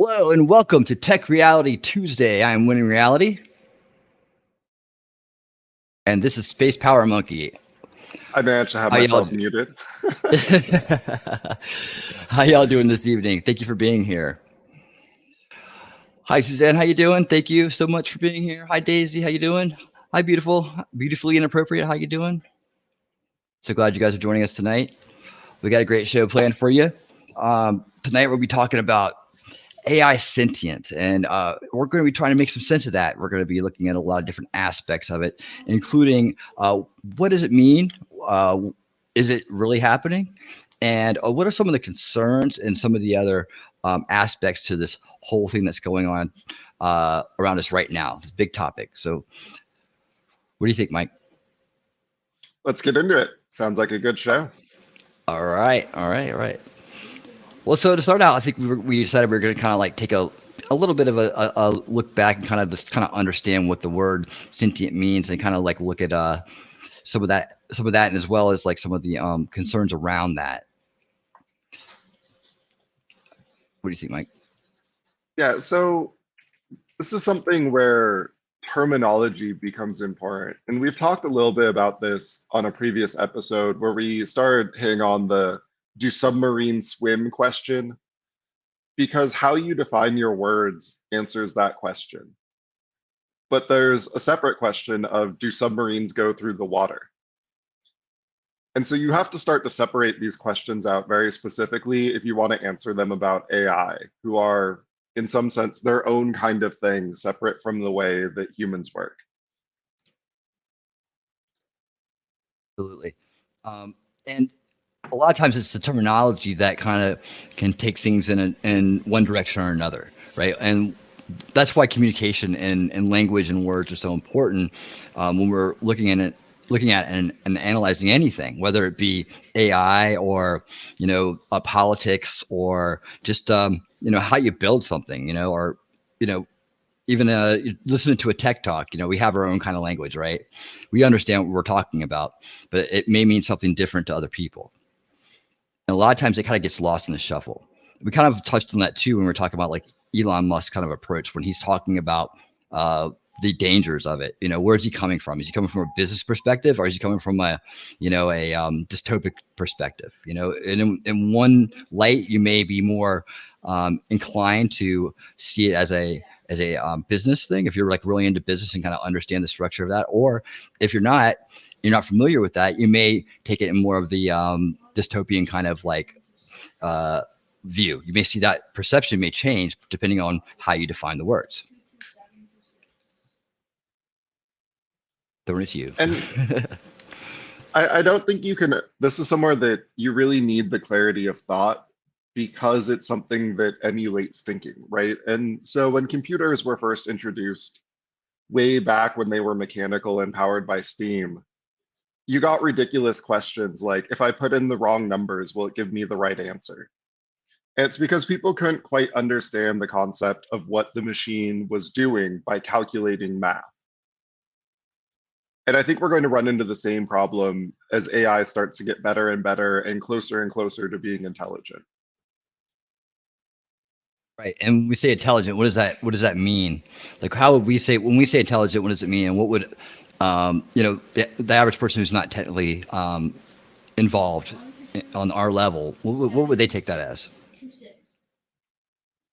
Hello and welcome to Tech Reality Tuesday. I'm Winning Reality. And this is Space Power Monkey. I managed to have myself muted. How y'all doing this evening? Thank you for being here. Hi, Suzanne. How you doing? Thank you so much for being here. Hi, Daisy. How you doing? Hi, beautiful. Beautifully inappropriate. How you doing? So glad you guys are joining us tonight. We got a great show planned for you. Tonight we'll be talking about AI sentience, and we're going to be trying to make some sense of that. We're going to be looking at a lot of different aspects of it, including what does it mean? Is it really happening? And what are some of the concerns and some of the other aspects to this whole thing that's going on around us right now? This big topic. So what do you think, Mike? Let's get into it. Sounds like a good show. All right. Well, so to start out, I think we decided we were going to kind of like take a little bit of a look back and kind of just kind of understand what the word sentient means, and kind of like look at some of that, and as well as like some of the concerns around that. What do you think, Mike? Yeah, so this is something where terminology becomes important. And we've talked a little bit about this on a previous episode where we started hitting on the do submarines swim question, because how you define your words answers that question. But there's a separate question of do submarines go through the water? And so you have to start to separate these questions out very specifically if you want to answer them about AI, who are, in some sense, their own kind of thing, separate from the way that humans work. Absolutely. And a lot of times it's the terminology that kind of can take things in one direction or another, right? And that's why communication and language and words are so important when we're looking at and analyzing anything, whether it be AI or politics or just how you build something, or even listening to a tech talk. We have our own kind of language, right? We understand what we're talking about, but it may mean something different to other people. And a lot of times it kind of gets lost in the shuffle. We kind of touched on that too when we're talking about like Elon Musk kind of approach when he's talking about the dangers of it. Where's he coming from? Is he coming from a business perspective, or is he coming from a dystopic perspective? And in one light, you may be more inclined to see it as a business thing if you're like really into business and kind of understand the structure of that. Or if you're not familiar with that, you may take it in more of the dystopian kind of like view. You may see that perception may change depending on how you define the words. Throwing it to you. And I don't think you can, this is somewhere that you really need the clarity of thought, because it's something that emulates thinking, right? And so when computers were first introduced, way back when they were mechanical and powered by steam, you got ridiculous questions like, if I put in the wrong numbers, will it give me the right answer? And it's because people couldn't quite understand the concept of what the machine was doing by calculating math. And I think we're going to run into the same problem as AI starts to get better and better and closer to being intelligent. Right. And when we say intelligent, what does that mean? Like, how would we say, when we say intelligent, what does it mean? And what would, the average person who's not technically involved on our level, what would they take that as?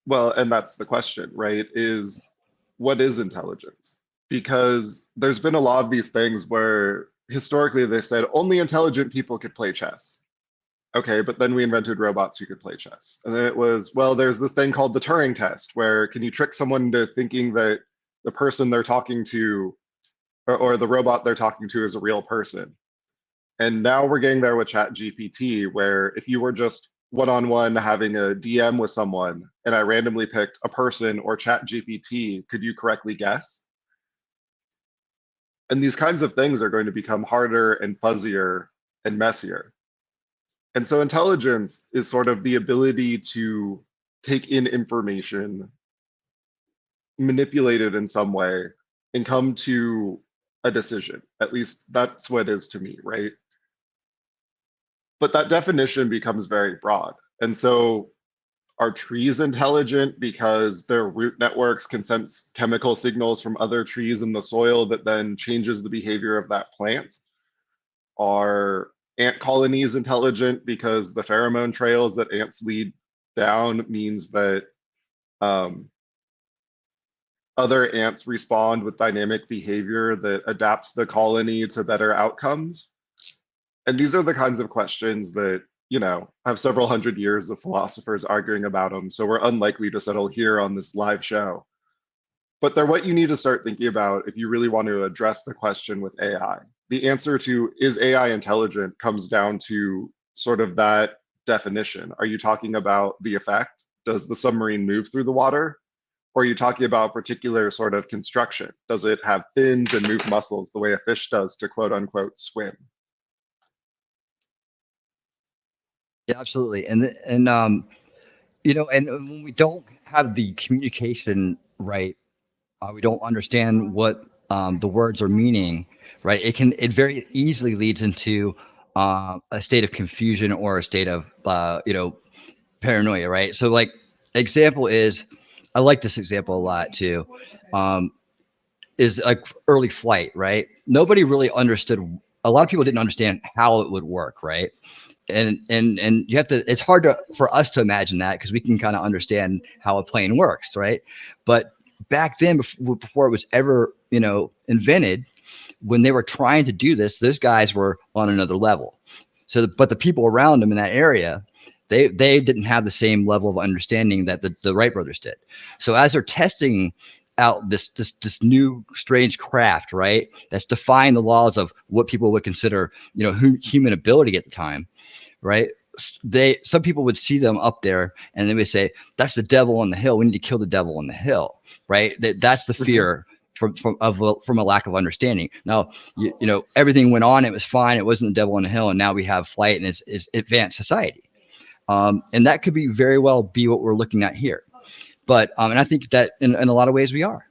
Well, and that's the question, right? Is what is intelligence? Because there's been a lot of these things where historically they've said only intelligent people could play chess. Okay, but then we invented robots who could play chess. And then it was, well, there's this thing called the Turing test, where can you trick someone into thinking that the person they're talking to or the robot they're talking to is a real person? And now we're getting there with Chat GPT, where if you were just one-on-one having a DM with someone and I randomly picked a person or Chat GPT, could you correctly guess? And these kinds of things are going to become harder and fuzzier and messier. And so intelligence is sort of the ability to take in information, manipulate it in some way, and come to a decision. At least that's what it is to me, right? But that definition becomes very broad. And so are trees intelligent because their root networks can sense chemical signals from other trees in the soil that then changes the behavior of that plant? Are ant colonies intelligent because the pheromone trails that ants lead down means that um, other ants respond with dynamic behavior that adapts the colony to better outcomes? And these are the kinds of questions that, have several hundred years of philosophers arguing about them. So we're unlikely to settle here on this live show. But they're what you need to start thinking about if you really want to address the question with AI. The answer to is AI intelligent comes down to sort of that definition. Are you talking about the effect? Does the submarine move through the water? Or are you talking about a particular sort of construction? Does it have fins and move muscles the way a fish does to quote unquote swim? Yeah, absolutely. And and when we don't have the communication right, we don't understand what the words are meaning, right? It very easily leads into a state of confusion or a state of paranoia, right? So like example is, I like this example a lot too. Um, is like early flight, right? Nobody really understood. A lot of people didn't understand how it would work, right? And you have to. It's hard for us to imagine that because we can kind of understand how a plane works, right? But back then, before it was ever invented, when they were trying to do this, those guys were on another level. So, but the people around them in that area, they didn't have the same level of understanding that the Wright brothers did. So as they're testing out this new strange craft, right, that's defying the laws of what people would consider human ability at the time, right? Some people would see them up there and they would say, that's the devil on the hill, we need to kill the devil on the hill, right? That's the fear from a lack of understanding. Now everything went on, it was fine, it wasn't the devil on the hill, and now we have flight and it's advanced society. And that could be very well be what we're looking at here, but and I think that in a lot of ways we are.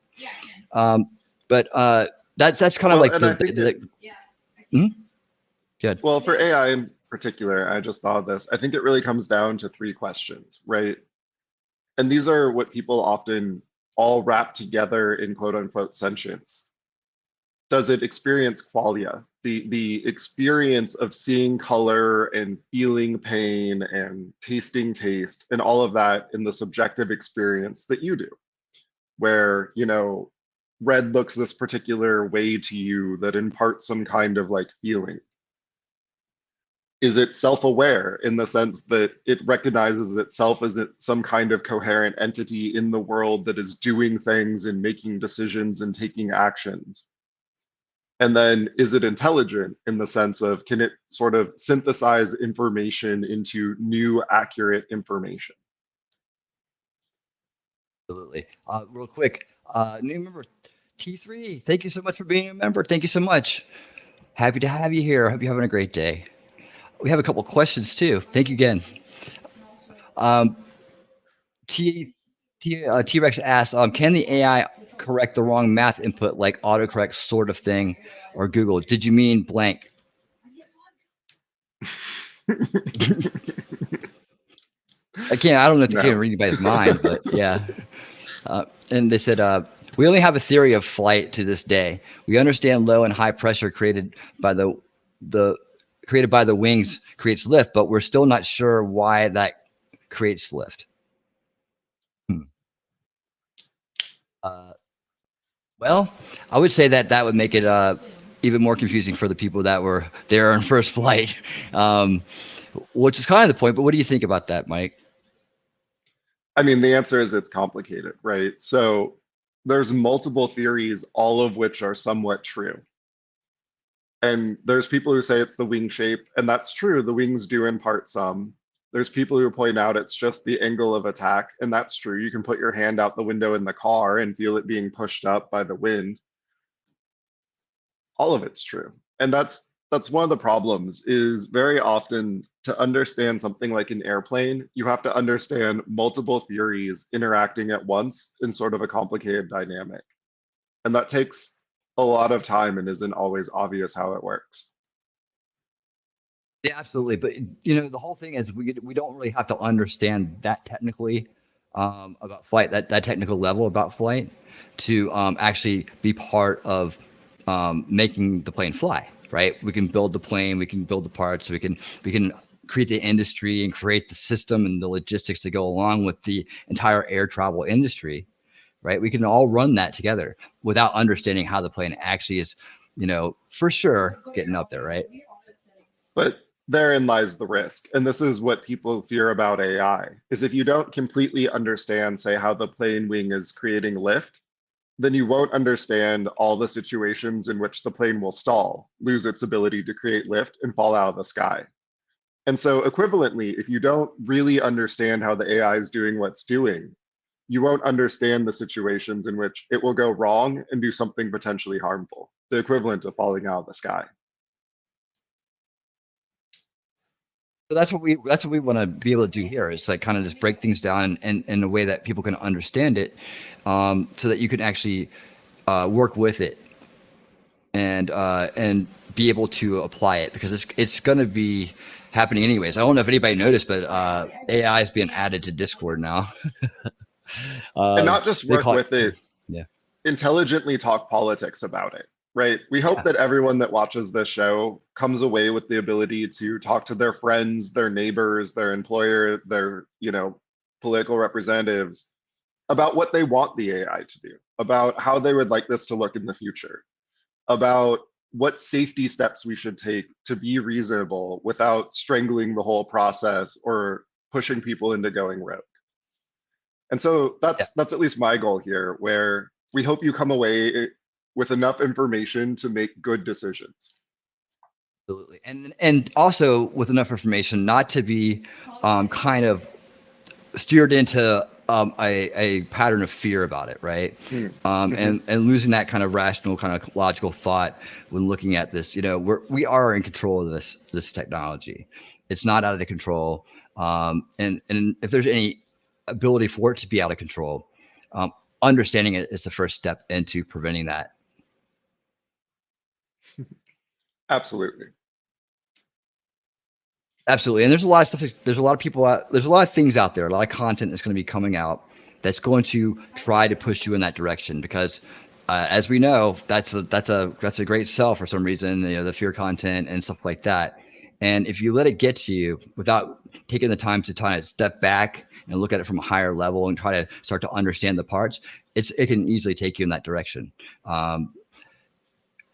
But that's kind of Well, like and I think good. Well, for AI in particular, I just thought of this. I think it really comes down to three questions, right? And these are what people often all wrap together in quote unquote sentience. Does it experience qualia? The experience of seeing color and feeling pain and tasting taste and all of that in the subjective experience that you do, where, red looks this particular way to you that imparts some kind of like feeling. Is it self-aware in the sense that it recognizes itself as some kind of coherent entity in the world that is doing things and making decisions and taking actions? And then is it intelligent in the sense of, can it sort of synthesize information into new accurate information? Absolutely. Real quick, new member T3, thank you so much for being a member. Thank you so much. Happy to have you here. Hope you're having a great day. We have a couple questions too. Thank you again. Um, T-Rex asks, can the AI correct the wrong math input like autocorrect sort of thing or Google? Did you mean blank? Again, I don't know if they No. can read anybody's mind, but yeah. And they said, we only have a theory of flight to this day. We understand low and high pressure created by the wings creates lift, but we're still not sure why that creates lift. Uh, well, I would say that that would make it even more confusing for the people that were there on first flight, um, which is kind of the point. But what do you think about that, Mike? I mean, the answer is it's complicated, right? So there's multiple theories, all of which are somewhat true. And there's people who say it's the wing shape, and that's true. The wings do impart some. There's people who point out it's just the angle of attack, and that's true. You can put your hand out the window in the car and feel it being pushed up by the wind. All of it's true. And that's one of the problems is very often to understand something like an airplane, you have to understand multiple theories interacting at once in sort of a complicated dynamic. And that takes a lot of time and isn't always obvious how it works. Yeah, absolutely. But the whole thing is we don't really have to understand that technically about flight, that technical level about flight, to actually be part of making the plane fly. Right? We can build the plane, we can build the parts, we can create the industry and create the system and the logistics that go along with the entire air travel industry. Right? We can all run that together without understanding how the plane actually is, for sure getting up there. Right? But therein lies the risk. And this is what people fear about AI is if you don't completely understand, say, how the plane wing is creating lift, then you won't understand all the situations in which the plane will stall, lose its ability to create lift, and fall out of the sky. And so, equivalently, if you don't really understand how the AI is doing what's doing, you won't understand the situations in which it will go wrong and do something potentially harmful, the equivalent of falling out of the sky. So that's what we want to be able to do here. Is like kind of just break things down in a way that people can understand it, so that you can actually work with it and be able to apply it because it's going to be happening anyways. I don't know if anybody noticed, but AI is being added to Discord now. And not just They work call it, with it, yeah, intelligently talk politics about it, right? We hope yeah, that everyone that watches this show comes away with the ability to talk to their friends, their neighbors, their employer, their, political representatives about what they want the AI to do, about how they would like this to look in the future, about what safety steps we should take to be reasonable without strangling the whole process or pushing people into going rogue. And so yeah. that's at least my goal here, where we hope you come away with enough information to make good decisions. Absolutely, and also with enough information not to be kind of steered into a pattern of fear about it, right? Mm. Mhm. And losing that kind of rational, kind of logical thought when looking at this. We are in control of this technology. It's not out of control. And if there's any ability for it to be out of control, um, understanding it is the first step into preventing that. Absolutely. Absolutely. And there's a lot of stuff. There's a lot of people out. There's a lot of things out there. A lot of content that's going to be coming out that's going to try to push you in that direction because, as we know, that's a great sell for some reason. The fear content and stuff like that. And if you let it get to you without taking the time to kind of step back and look at it from a higher level and try to start to understand the parts, it can easily take you in that direction.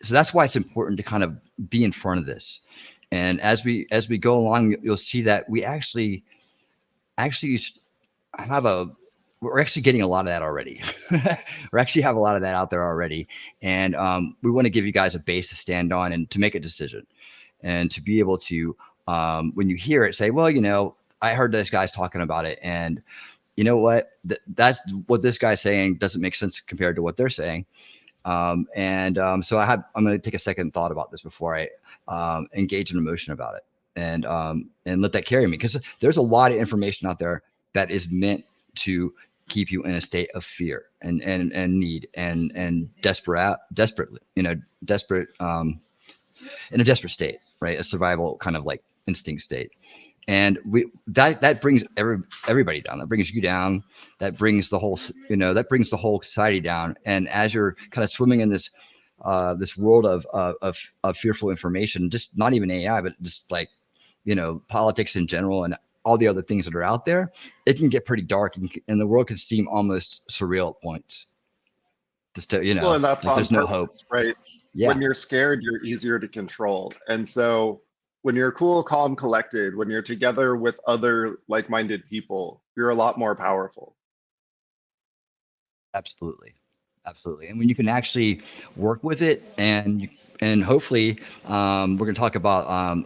So that's why it's important to kind of be in front of this. And as we go along, you'll see that we actually have a we're actually getting a lot of that already. We actually have a lot of that out there already, and we want to give you guys a base to stand on and to make a decision, and to be able to when you hear it, say, well, I heard this guy's talking about it, and you know what, that's what this guy's saying doesn't make sense compared to what they're saying. So I'm going to take a second thought about this before I engage in emotion about it, and let that carry me because there's a lot of information out there that is meant to keep you in a state of fear and need and desperately, desperate, in a desperate state, right? A survival kind of like instinct state. And that brings everybody down. That brings you down. That brings the whole society down. And as you're kind of swimming in this world of fearful information, just not even AI, but just like politics in general and all the other things that are out there, it can get pretty dark, and the world can seem almost surreal at points. Just to, Well, and that's like on there's no hope. purpose, right? Yeah, When you're scared, you're easier to control. And so when you're cool, calm, collected, when you're together with other like-minded people, you're a lot more powerful. absolutely. Absolutely. And when you can actually work with it and hopefully we're going to talk about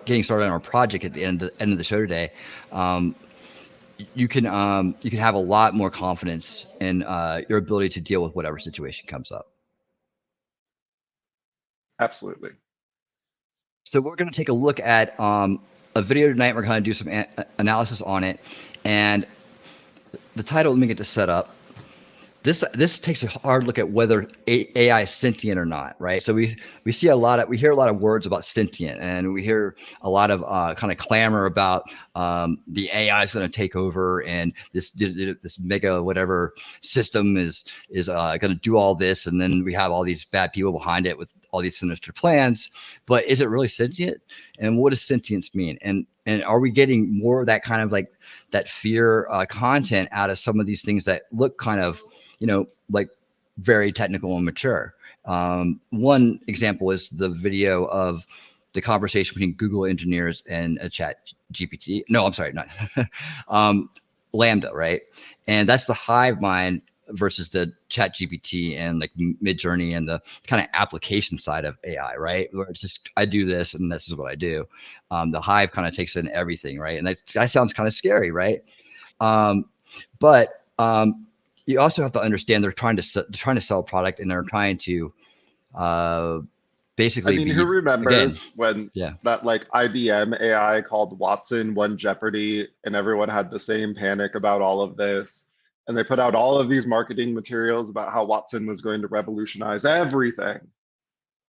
getting started on our project at the end of the show today. Um, you can have a lot more confidence in your ability to deal with whatever situation comes up. Absolutely. So we're going to take a look at a video tonight. We're going to do some analysis on it, and the title. Let me get this set up. This takes a hard look at whether AI is sentient or not, right? So we hear a lot of words about sentient, and we hear a lot of kind of clamor about the AI is going to take over, and this mega whatever system is going to do all this, and then we have all these bad people behind it with all these sinister plans. But is it really sentient? And what does sentience mean? And are we getting more of that kind of like that fear content out of some of these things that look kind of like very technical and mature. One example is the video of the conversation between Google engineers and a chat GPT. No, I'm sorry, not Lambda, right? And that's the hive mind versus the chat GPT and like Midjourney and the kind of application side of AI, right? Where it's just, I do this and this is what I do. The hive kind of takes in everything, right? And that sounds kind of scary, right? But you also have to understand they're trying to sell a product and they're trying to I basically mean, who be again, remembers when yeah, that like IBM AI called Watson won Jeopardy and everyone had the same panic about all of this? And they put out all of these marketing materials about how Watson was going to revolutionize everything.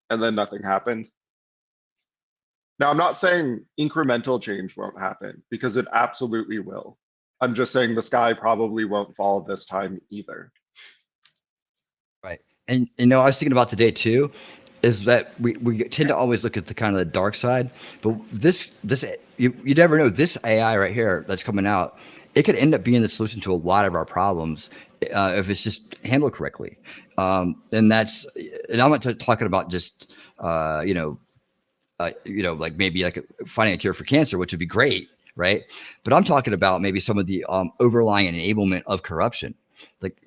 And then nothing happened. Now, I'm not saying incremental change won't happen because it absolutely will. I'm just saying the sky probably won't fall this time either. right. And I was thinking about today too, is that we tend to always look at the kind of the dark side, but this you never know. This AI right here that's coming out, it could end up being the solution to a lot of our problems if it's just handled correctly. And I'm not talking about just like maybe like finding a cure for cancer, which would be great, right? But I'm talking about maybe some of the overlying enablement of corruption. Like,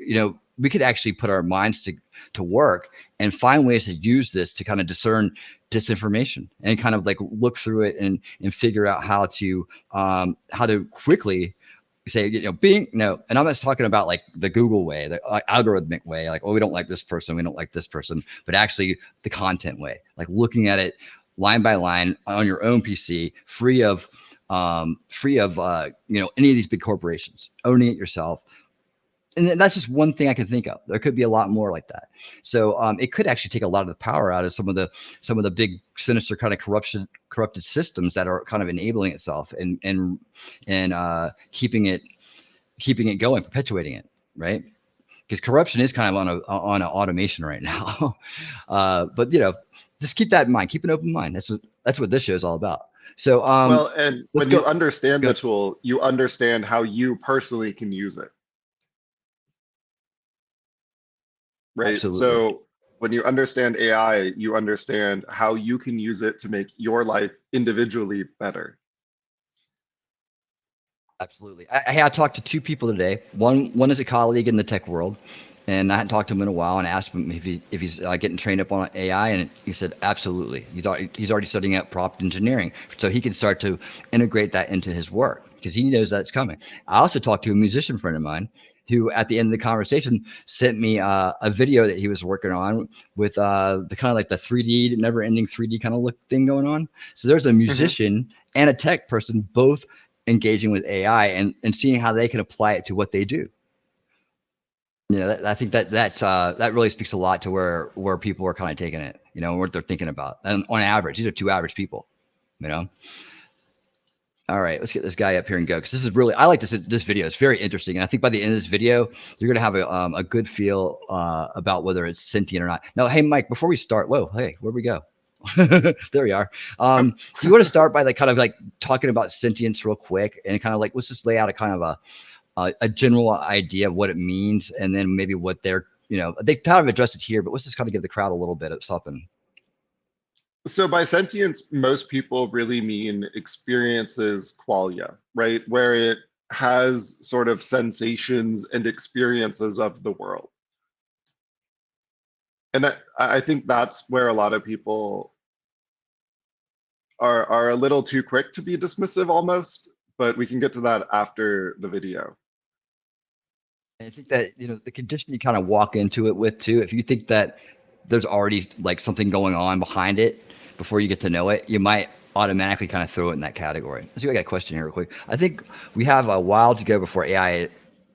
we could actually put our minds to work and find ways to use this to kind of discern disinformation and kind of like look through it and figure out how to quickly say, being no, and I'm not talking about like the Google way, the algorithmic way, like, oh, we don't like this person, we don't like this person, but actually the content way, like looking at it line by line on your own PC, free of any of these big corporations, owning it yourself. And that's just one thing I can think of. There could be a lot more like that. So it could actually take a lot of the power out of some of the big sinister kind of corrupted systems that are kind of enabling itself and keeping it going, perpetuating it, right? Because corruption is kind of on an automation right now. But just keep that in mind. Keep an open mind. That's what this show is all about. So Well, and let's when you go. understand Go. the tool, you understand how you personally can use it, right? Absolutely. So when you understand AI, you understand how you can use it to make your life individually better. Absolutely. I talked to two people today. One is a colleague in the tech world, and I hadn't talked to him in a while, and asked him if he's getting trained up on AI, and he said absolutely. He's already studying out prompt engineering, so he can start to integrate that into his work because he knows that's coming. I also talked to a musician friend of mine who, at the end of the conversation, sent me a video that he was working on with the kind of like the 3D, never-ending 3D kind of look thing going on. So there's a musician and a tech person both engaging with AI and seeing how they can apply it to what they do. I think that really speaks a lot to where people are kind of taking it, what they're thinking about. And on average, these are two average people, All right, let's get this guy up here and go because this is really I like this video. It's very interesting, and I think by the end of this video, you're gonna have a good feel about whether it's sentient or not. Now, hey, Mike, before we start, whoa, hey, where'd we go? There we are. Do you want to start by like kind of like talking about sentience real quick and kind of like let's just lay out a kind of a general idea of what it means and then maybe what they're they kind of addressed it here, but let's just kind of give the crowd a little bit of something. So by sentience, most people really mean experiences qualia, right? Where it has sort of sensations and experiences of the world. And I think that's where a lot of people are a little too quick to be dismissive almost, but we can get to that after the video. And I think that, the condition you kind of walk into it with too, if you think that there's already like something going on behind it before you get to know it, you might automatically kind of throw it in that category. Let's see, I got a question here real quick. I think we have a while to go before AI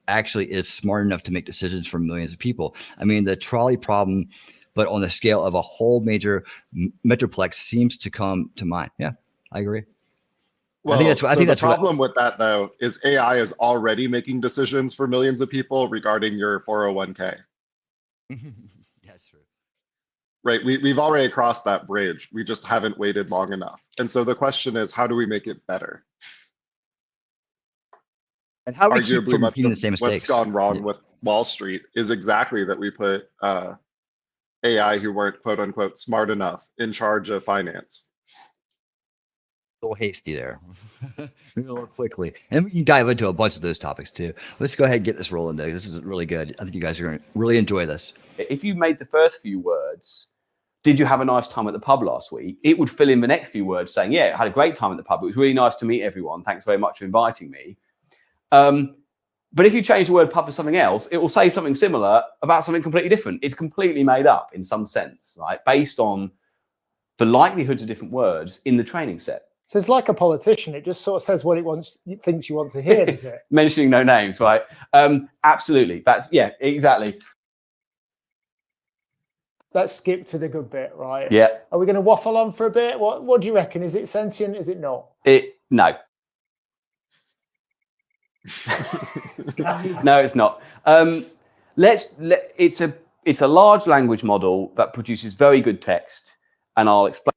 actually is smart enough to make decisions for millions of people. I mean, the trolley problem, but on the scale of a whole major metroplex seems to come to mind. Yeah, I agree. Well, I think the that's what problem with that though is AI is already making decisions for millions of people regarding your 401k. That's true. Right, we've already crossed that bridge. We just haven't waited long enough. And so the question is, how do we make it better? And how do we keep Arguably, from much repeating of the same what's mistakes? gone wrong with Wall Street is exactly that we put AI who weren't quote unquote smart enough in charge of finance. A little hasty there. A little quickly. And we can dive into a bunch of those topics too. Let's go ahead and get this rolling though. This is really good. I think you guys are going to really enjoy this. If you made the first few words, did you have a nice time at the pub last week? It would fill in the next few words saying, yeah, I had a great time at the pub. It was really nice to meet everyone. Thanks very much for inviting me. But if you change the word pub to something else, it will say something similar about something completely different. It's completely made up in some sense, right? Based on the likelihoods of different words in the training set. So it's like a politician. It just sort of says what it thinks you want to hear, does it? Mentioning no names, right? Absolutely. Yeah, exactly. Let's skip to the good bit, right? Yeah. Are we going to waffle on for a bit? What do you reckon? Is it sentient? Is it not? No. No, it's not. It's a large language model that produces very good text, and I'll explain.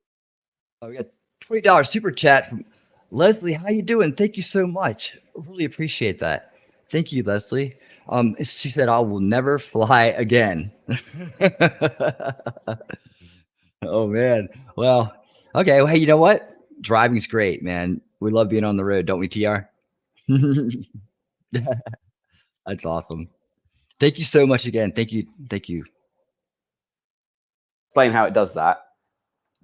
Oh, we got $20 super chat from Leslie. How you doing? Thank you so much. Really appreciate that. Thank you, Leslie. She said, I will never fly again. Oh man. Well, okay. Well, hey, you know what? Driving's great, man. We love being on the road, don't we, TR? That's awesome. Thank you so much again. Thank you. Thank you. Explain how it does that,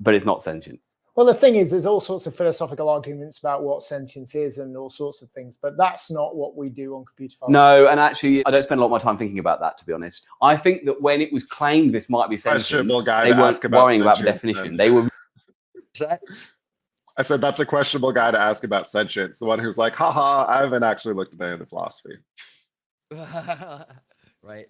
but it's not sentient. Well, the thing is, there's all sorts of philosophical arguments about what sentience is and all sorts of things, but that's not what we do on Computer Files. No, and actually, I don't spend a lot of my time thinking about that, to be honest. I think that when it was claimed this might be sentient, they weren't worrying about the definition. They were. I said that's a questionable guy to ask about sentience. The one who's like, haha, I haven't actually looked at any of the philosophy. Right.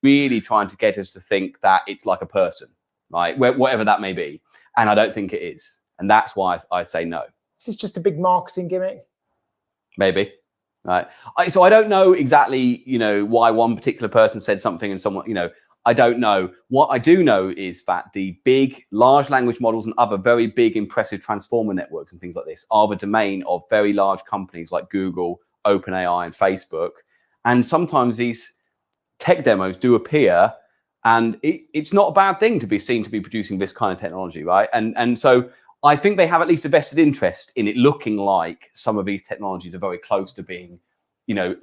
Really trying to get us to think that it's like a person, right? Whatever that may be. And I don't think it is. And that's why I say no. This is just a big marketing gimmick. Maybe. Right. So I don't know exactly, why one particular person said something and someone, I don't know. What I do know is that the big, large language models and other very big, impressive transformer networks and things like this are the domain of very large companies like Google, OpenAI, and Facebook. And sometimes these tech demos do appear, and it's not a bad thing to be seen to be producing this kind of technology, right? And so I think they have at least a vested interest in it looking like some of these technologies are very close to being,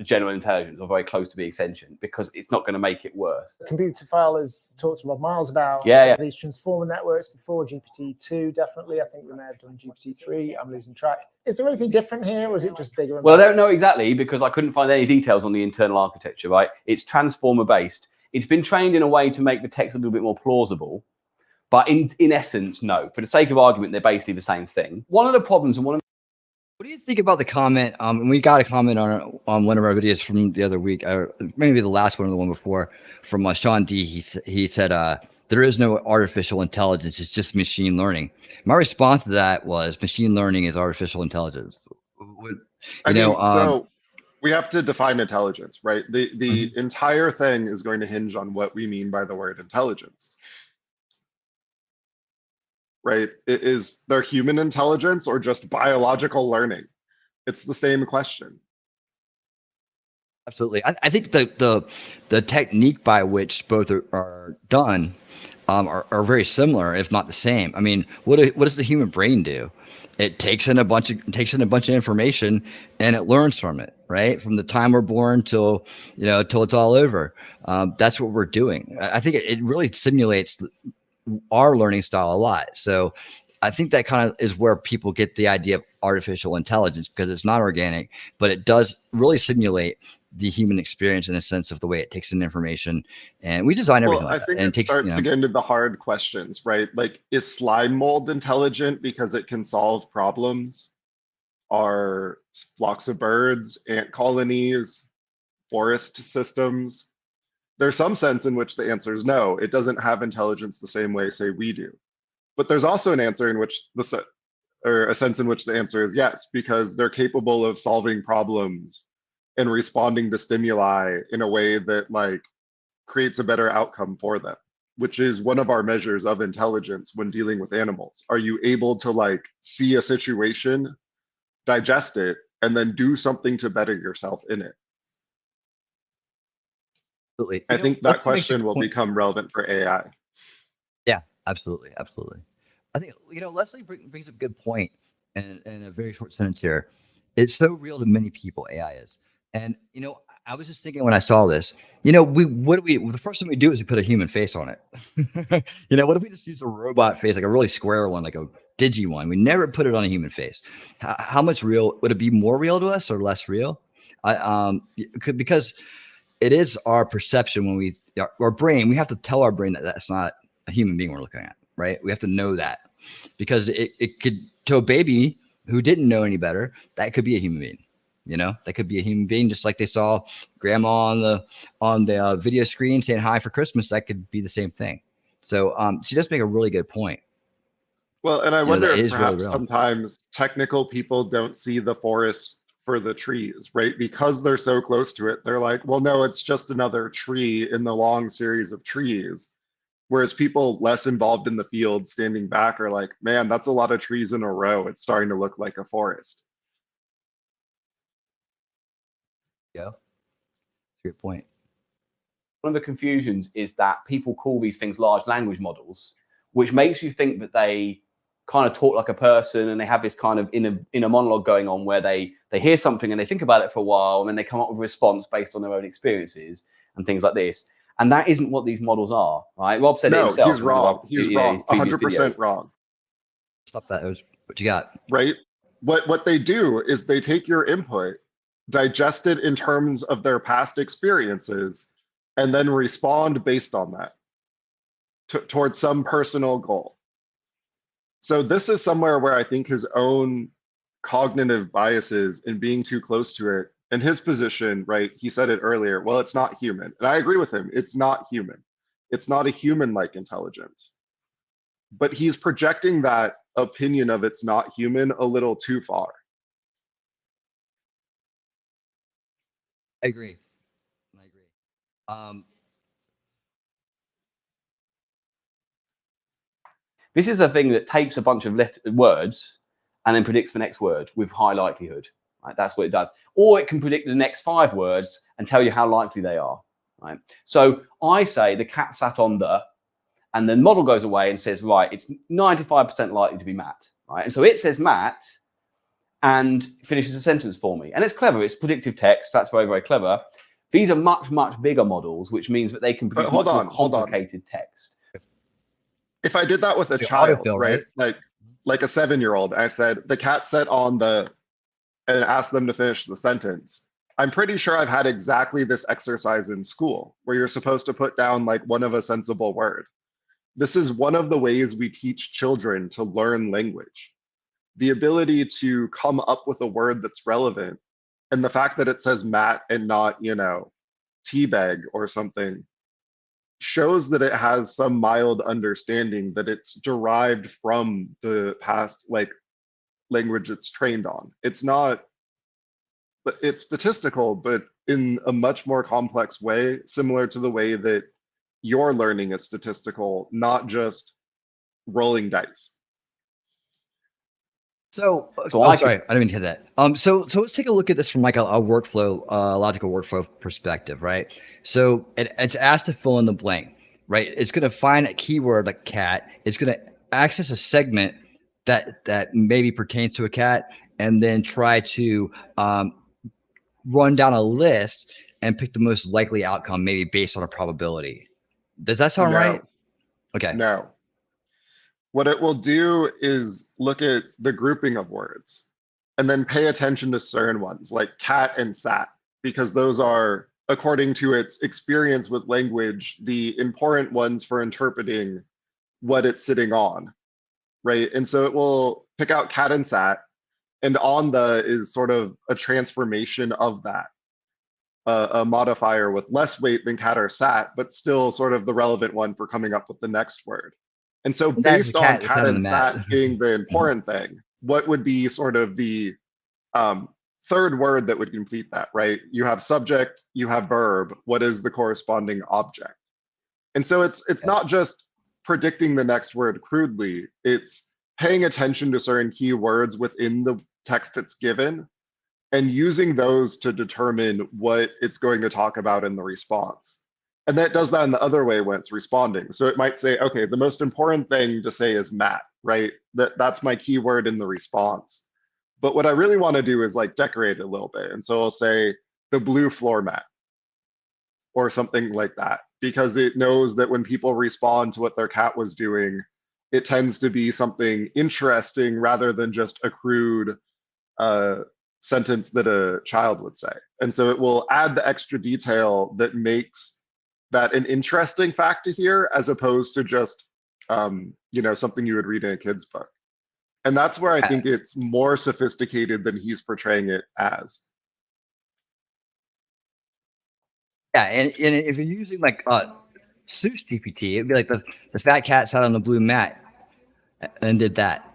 general intelligence or very close to being sentient, because it's not going to make it worse. Computer File has talked to Rob Miles about these transformer networks before, GPT-2 definitely. I think we may have done GPT-3. I'm losing track. Is there anything different here, or is it just bigger? Well, I don't know exactly, because I couldn't find any details on the internal architecture, right? It's transformer based. It's been trained in a way to make the text a little bit more plausible. But in essence, no. For the sake of argument, they're basically the same thing. One of the problems and one of What do you think about the comment? And we got a comment on one of our videos from the other week, or maybe the last one or the one before, from Sean D. He said, there is no artificial intelligence. It's just machine learning. My response to that was machine learning is artificial intelligence. So we have to define intelligence, right? The entire thing is going to hinge on what we mean by the word intelligence. Right? Is there human intelligence or just biological learning? It's the same question. Absolutely. I think the technique by which both are done are very similar, if not the same. I mean, what does the human brain do? It takes in a bunch of information and it learns from it, right? From the time we're born till till it's all over. That's what we're doing. I think it really simulates our learning style a lot. So I think that kind of is where people get the idea of artificial intelligence, because it's not organic, but it does really simulate the human experience in a sense of the way it takes in information, and we design everything Well, I like that. think And it it takes, starts to get into the hard questions, right? Like, is slime mold intelligent because it can solve problems? Are flocks of birds, ant colonies, forest systems? There's some sense in which the answer is no. It doesn't have intelligence the same way, say, we do. But there's also an answer in which or a sense in which the answer is yes, because they're capable of solving problems and responding to stimuli in a way that like creates a better outcome for them, which is one of our measures of intelligence when dealing with animals. Are you able to like see a situation, digest it, and then do something to better yourself in it? absolutely. I think that Leslie makes a question will point. become relevant for AI. Yeah, absolutely, absolutely. I think Leslie brings up a good point in a very short sentence here. It's so real to many people. AI is, and I was just thinking when I saw this. The first thing we do is we put a human face on it. What if we just use a robot face, like a really square one, like a digi one? We never put it on a human face. How much real would it be? More real to us or less real? Because it is our perception when our brain. We have to tell our brain that that's not a human being we're looking at, right? We have to know that, because it could, to a baby who didn't know any better, that could be a human being. That could be a human being, just like they saw grandma on the video screen saying hi for Christmas. That could be the same thing. So she does make a really good point. Well, and I wonder That if is really perhaps real. sometimes technical people don't see the forest for the trees, right? Because they're so close to it, they're like, well, no, it's just another tree in the long series of trees. Whereas people less involved in the field standing back are like, man, that's a lot of trees in a row. It's starting to look like a forest. Yeah, good point. One of the confusions is that people call these things large language models, which makes you think that they kind of talk like a person, and they have this kind of inner monologue going on where they hear something and they think about it for a while, and then they come up with a response based on their own experierices and things like this. And that isn't what these models are, right? Rob said it No, himself. he's wrong. He's wrong. His previous 100% videos. wrong. Stop that. What you got? Right? What they do is they take your input, digest it in terms of their past experiences, and then respond based on that towards some personal goal. So this is somewhere where I think his own cognitive biases and being too close to it, and his position, right? He said it earlier, well, it's not human. And I agree with him. It's not human. It's not a human-like intelligence. But he's projecting that opinion of it's not human a little too far. I agree. This is a thing that takes a bunch of words and then predicts the next word with high likelihood. Right? That's what it does. Or it can predict the next 5 words and tell you how likely they are. Right? So I say the cat sat on the, and the model goes away and says, right, it's 95% likely to be Matt. Right? And so it says Matt and finishes a sentence for me. And it's clever. It's predictive text. That's very, very clever. These are much, much bigger models, which means that they can produce much more complicated text. If I did that with a child, right? Like a 7-year-old, I said, the cat sat on the, and asked them to finish the sentence. I'm pretty sure I've had exactly this exercise in school where you're supposed to put down like one of a sensible word. This is one of the ways we teach children to learn language. The ability to come up with a word that's relevant, and the fact that it says Matt and not, teabag or something, shows that it has some mild understanding that it's derived from the past language it's trained on. It's statistical, but in a much more complex way, similar to the way that your learning is statistical, not just rolling dice. So, sorry, I didn't mean to hear that. So let's take a look at this from like a workflow, logical workflow perspective, right? So it's asked to fill in the blank, right? It's going to find a keyword like cat. It's going to access a segment that maybe pertains to a cat, and then try to run down a list and pick the most likely outcome, maybe based on a probability. Does that sound right? Okay. No. What it will do is look at the grouping of words and then pay attention to certain ones like cat and sat, because those are, according to its experience with language, the important ones for interpreting what it's sitting on, right? And so it will pick out cat and sat, and on the is sort of a transformation of that, a modifier with less weight than cat or sat, but still sort of the relevant one for coming up with the next word. And so based on cat and sat being the important thing, what would be sort of the third word that would complete that, right? You have subject, you have verb, what is the corresponding object? And so it's not just predicting the next word crudely, it's paying attention to certain keywords within the text it's given and using those to determine what it's going to talk about in the response. And that does that in the other way when it's responding. So it might say, okay, the most important thing to say is mat, right? That's my keyword in the response. But what I really want to do is like decorate it a little bit. And so I'll say the blue floor mat or something like that, because it knows that when people respond to what their cat was doing, it tends to be something interesting rather than just a crude sentence that a child would say. And so it will add the extra detail that makes that an interesting fact to hear, as opposed to just something you would read in a kid's book. And that's where I think it's more sophisticated than he's portraying it as. Yeah, and if you're using like Seuss GPT, it'd be like the fat cat sat on the blue mat and did that.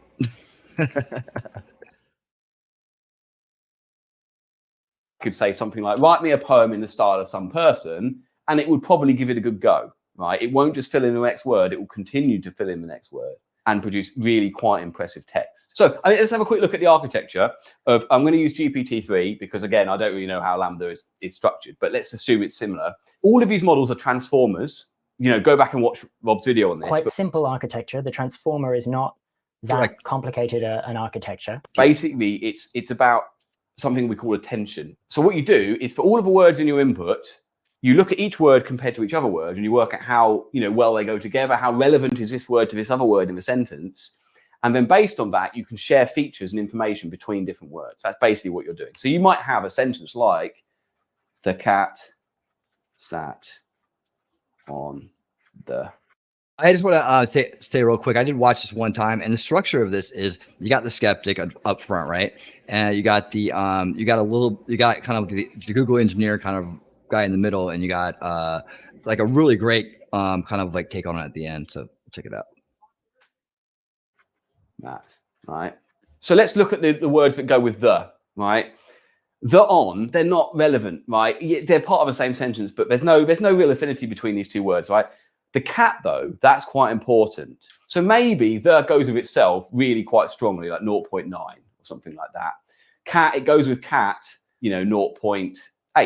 Could say something like, write me a poem in the style of some person, and it would probably give it a good go, right? It won't just fill in the next word, it will continue to fill in the next word and produce really quite impressive text. So let's have a quick look at the architecture of, I'm going to use GPT-3 because again, I don't really know how Lambda is structured, but let's assume it's similar. All of these models are transformers. Go back and watch Rob's video on this. Quite simple architecture. The transformer is not that complicated an architecture. Basically, it's about something we call attention. So what you do is for all of the words in your input, you look at each word compared to each other word, and you work out how well they go together, how relevant is this word to this other word in the sentence. And then based on that, you can share features and information between different words. That's basically what you're doing. So you might have a sentence like, the cat sat on the... I just want to say real quick. I did watch this one time, and the structure of this is you got the skeptic up front, right? And you got the you got kind of the Google engineer kind of guy in the middle, and you got like a really great kind of like take on it at the end. So check it out. That, right. So let's look at the words that go with the, right? The on, they're not relevant, right? They're part of the same sentence, but there's no real affinity between these two words, right? The cat, though, that's quite important. So maybe the goes with itself really quite strongly, like 0.9 or something like that. Cat, it goes with cat, 0.8.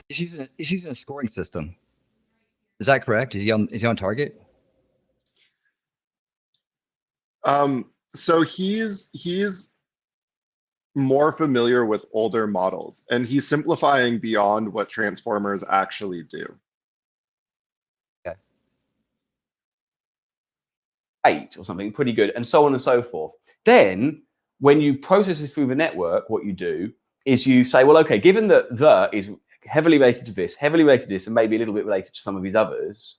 He's using a scoring system. Is that correct? Is he on target? So he's more familiar with older models, and he's simplifying beyond what transformers actually do. 8 or something pretty good, and so on and so forth. Then when you process this through the network, what you do is you say, well, okay, given that the is heavily related to this, heavily related to this, and maybe a little bit related to some of these others,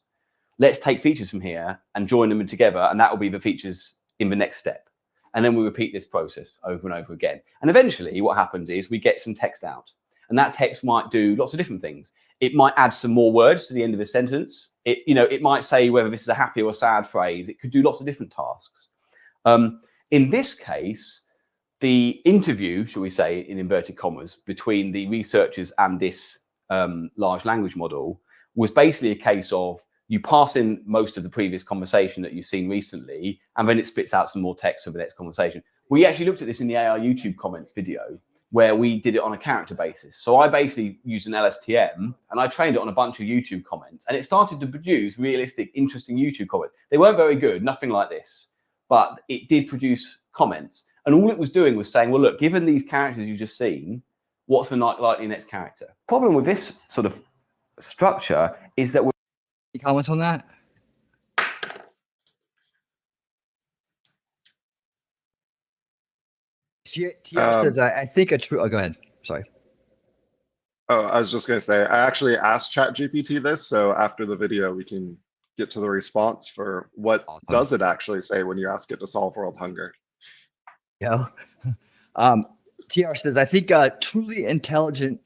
let's take features from here and join them together, and that will be the features in the next step. And then we repeat this process over and over again. And eventually what happens is we get some text out, and that text might do lots of different things. It might add some more words to the end of a sentence. It might say whether this is a happy or a sad phrase. It could do lots of different tasks. In this case, the interview, shall we say, in inverted commas, between the researchers and this large language model was basically a case of you pass in most of the previous conversation that you've seen recently, and then it spits out some more text for the next conversation. We actually looked at this in the AI YouTube comments video where we did it on a character basis. So I basically used an LSTM and I trained it on a bunch of YouTube comments, and it started to produce realistic, interesting YouTube comments. They weren't very good, nothing like this, but it did produce comments. And all it was doing was saying, well, look, given these characters you've just seen, what's the likely next character? Problem with this sort of structure is that we're... Any comments on that? TR says, I think a true. Oh, go ahead. Sorry. Oh, I was just going to say, I actually asked ChatGPT this, so after the video, we can get to the response for what does it actually say when you ask it to solve world hunger. Yeah. TR says, I think truly intelligent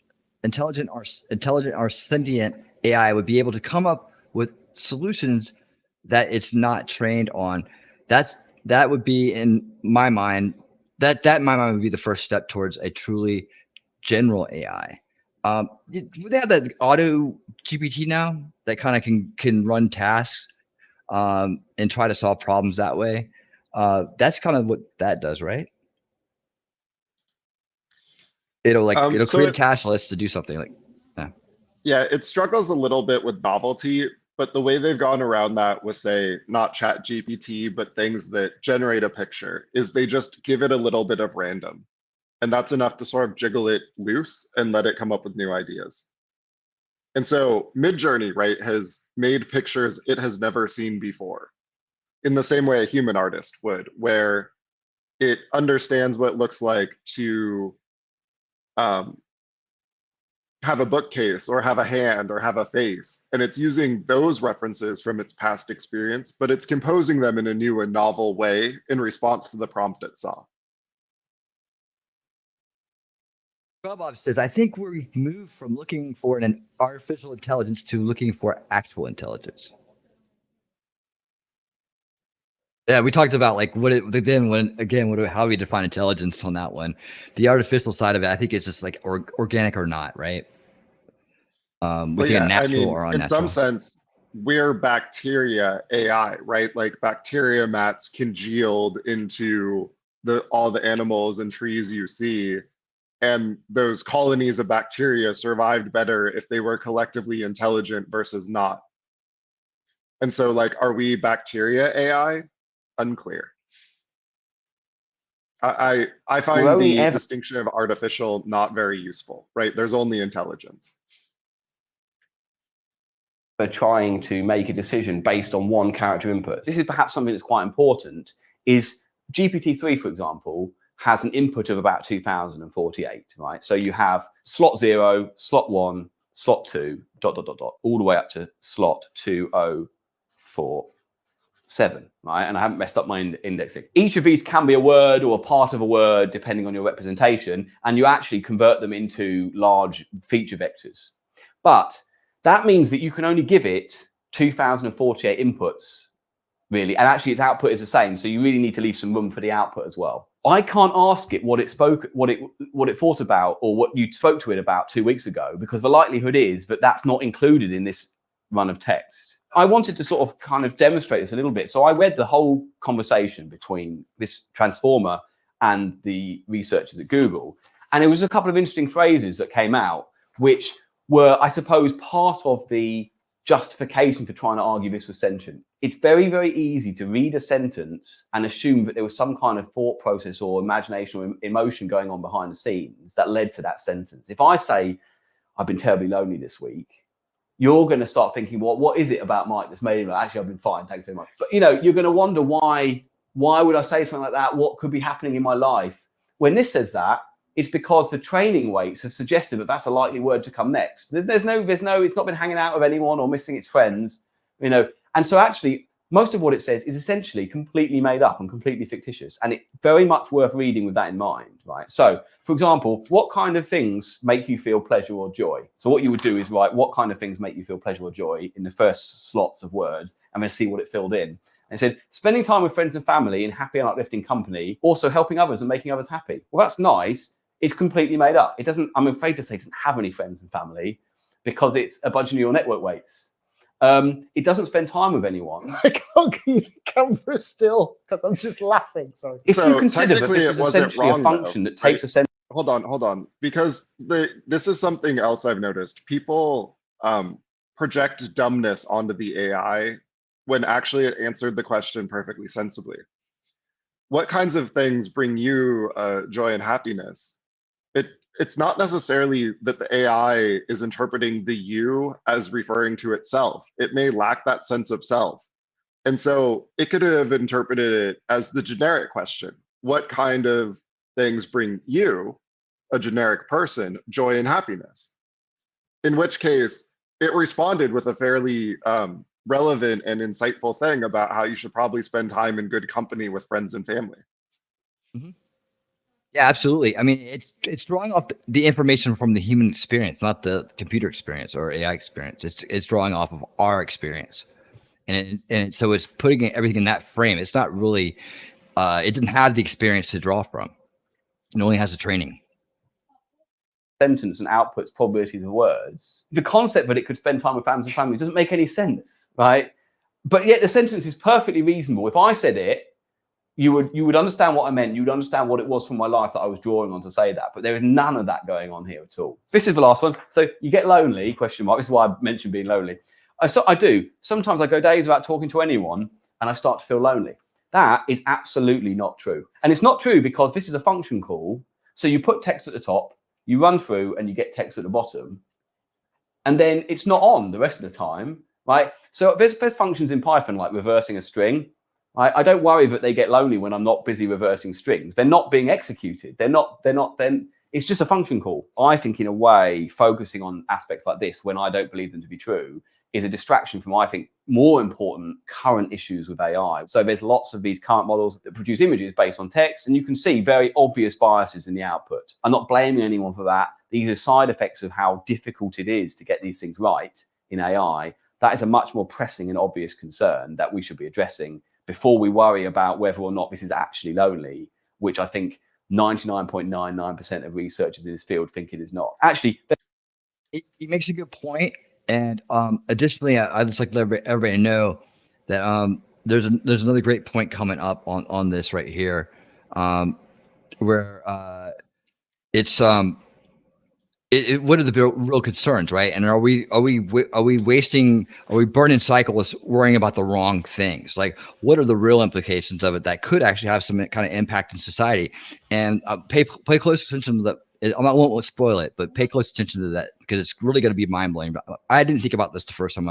or sentient AI would be able to come up with solutions that it's not trained on. That would be, in my mind, that in my mind would be the first step towards a truly general AI. They have that auto GPT now that kind of can run tasks and try to solve problems that way. That's kind of what that does, right? It'll create a task list to do something like. Yeah, it struggles a little bit with novelty, but the way they've gone around that with, say, not ChatGPT, but things that generate a picture, is they just give it a little bit of random. And that's enough to sort of jiggle it loose and let it come up with new ideas. And so Midjourney, right, has made pictures it has never seen before, in the same way a human artist would, where it understands what it looks like to have a bookcase or have a hand or have a face. And it's using those references from its past experience, but it's composing them in a new and novel way in response to the prompt it saw. Bob says, I think we've moved from looking for an artificial intelligence to looking for actual intelligence. Yeah, we talked about like how we define intelligence on that one. The artificial side of it, I think it's just like organic or not, right? Natural or unnatural. In some sense, we're bacteria AI, right? Like bacteria mats congealed into all the animals and trees you see. And those colonies of bacteria survived better if they were collectively intelligent versus not. And so, like, are we bacteria AI? Unclear. I find the distinction of artificial not very useful, right? There's only intelligence. We're trying to make a decision based on one character input. This is perhaps something that's quite important, is GPT-3, for example, has an input of about 2048, right? So you have slot 0, slot 1, slot 2, ... all the way up to slot 2047, right? And I haven't messed up my indexing. Each of these can be a word or a part of a word, depending on your representation, and you actually convert them into large feature vectors. But that means that you can only give it 2048 inputs, really, and actually its output is the same. So you really need to leave some room for the output as well. I can't ask it what it thought about or what you spoke to it about 2 weeks ago, because the likelihood is that that's not included in this run of text. I wanted to sort of kind of demonstrate this a little bit. So I read the whole conversation between this transformer and the researchers at Google. And it was a couple of interesting phrases that came out, which were, I suppose, part of the justification for trying to argue this was sentient. It's very, very easy to read a sentence and assume that there was some kind of thought process or imagination or emotion going on behind the scenes that led to that sentence. If I say, I've been terribly lonely this week, you're going to start thinking, well, what is it about Mike that's made him like, actually, I've been fine, thanks very much. But, you know, you're going to wonder why would I say something like that? What could be happening in my life? When this says that, it's because the training weights have suggested that that's a likely word to come next. It's not been hanging out with anyone or missing its friends, you know. And so actually, most of what it says is essentially completely made up and completely fictitious. And it's very much worth reading with that in mind, right? So, for example, what kind of things make you feel pleasure or joy? So what you would do is write what kind of things make you feel pleasure or joy in the first slots of words, and then see what it filled in. And it said, spending time with friends and family in happy and uplifting company, also helping others and making others happy. Well, that's nice. It's completely made up. It doesn't, I'm afraid to say, it doesn't have any friends and family because it's a bunch of neural network weights. It doesn't spend time with anyone. I can't keep the camera still because I'm just laughing. Sorry. If So you consider that technically this it is wasn't essentially a wrong, function though, that takes right? a sense. Hold on, because this is something else I've noticed. People project dumbness onto the AI when actually it answered the question perfectly sensibly. What kinds of things bring you joy and happiness? It's not necessarily that the AI is interpreting the you as referring to itself. It may lack that sense of self. And so it could have interpreted it as the generic question. What kind of things bring you, a generic person, joy and happiness? In which case, it responded with a fairly relevant and insightful thing about how you should probably spend time in good company with friends and family. Mm-hmm. Yeah, absolutely. I mean, it's drawing off the information from the human experience, not the computer experience or AI experience. It's drawing off of our experience, so it's putting everything in that frame. It's not really. It didn't have the experience to draw from. It only has the training. Sentence and outputs probabilities of words. The concept that it could spend time with friends and family doesn't make any sense, right? But yet the sentence is perfectly reasonable. If I said it, you would understand what I meant. You would understand what it was from my life that I was drawing on to say that. But there is none of that going on here at all. This is the last one. So you get lonely, question mark. This is why I mentioned being lonely. So I do. Sometimes I go days without talking to anyone and I start to feel lonely. That is absolutely not true. And it's not true because this is a function call. So you put text at the top, you run through and you get text at the bottom. And then it's not on the rest of the time, right? So there's functions in Python like reversing a string. I don't worry that they get lonely when I'm not busy reversing strings. They're not being executed. Then it's just a function call. I think in a way, focusing on aspects like this when I don't believe them to be true is a distraction from, I think, more important current issues with AI. So there's lots of these current models that produce images based on text, and you can see very obvious biases in the output. I'm not blaming anyone for that. These are side effects of how difficult it is to get these things right in AI. That is a much more pressing and obvious concern that we should be addressing before we worry about whether or not this is actually lonely, which I think 99.99% of researchers in this field think it is not. Actually, it makes a good point. And additionally, I just like to let everybody know that there's another great point coming up on this right here, where it's what are the real concerns, right? And are we burning cycles worrying about the wrong things? Like, what are the real implications of it that could actually have some kind of impact in society? And pay close attention to that. I won't spoil it, but pay close attention to that because it's really going to be mind blowing. I didn't think about this the first time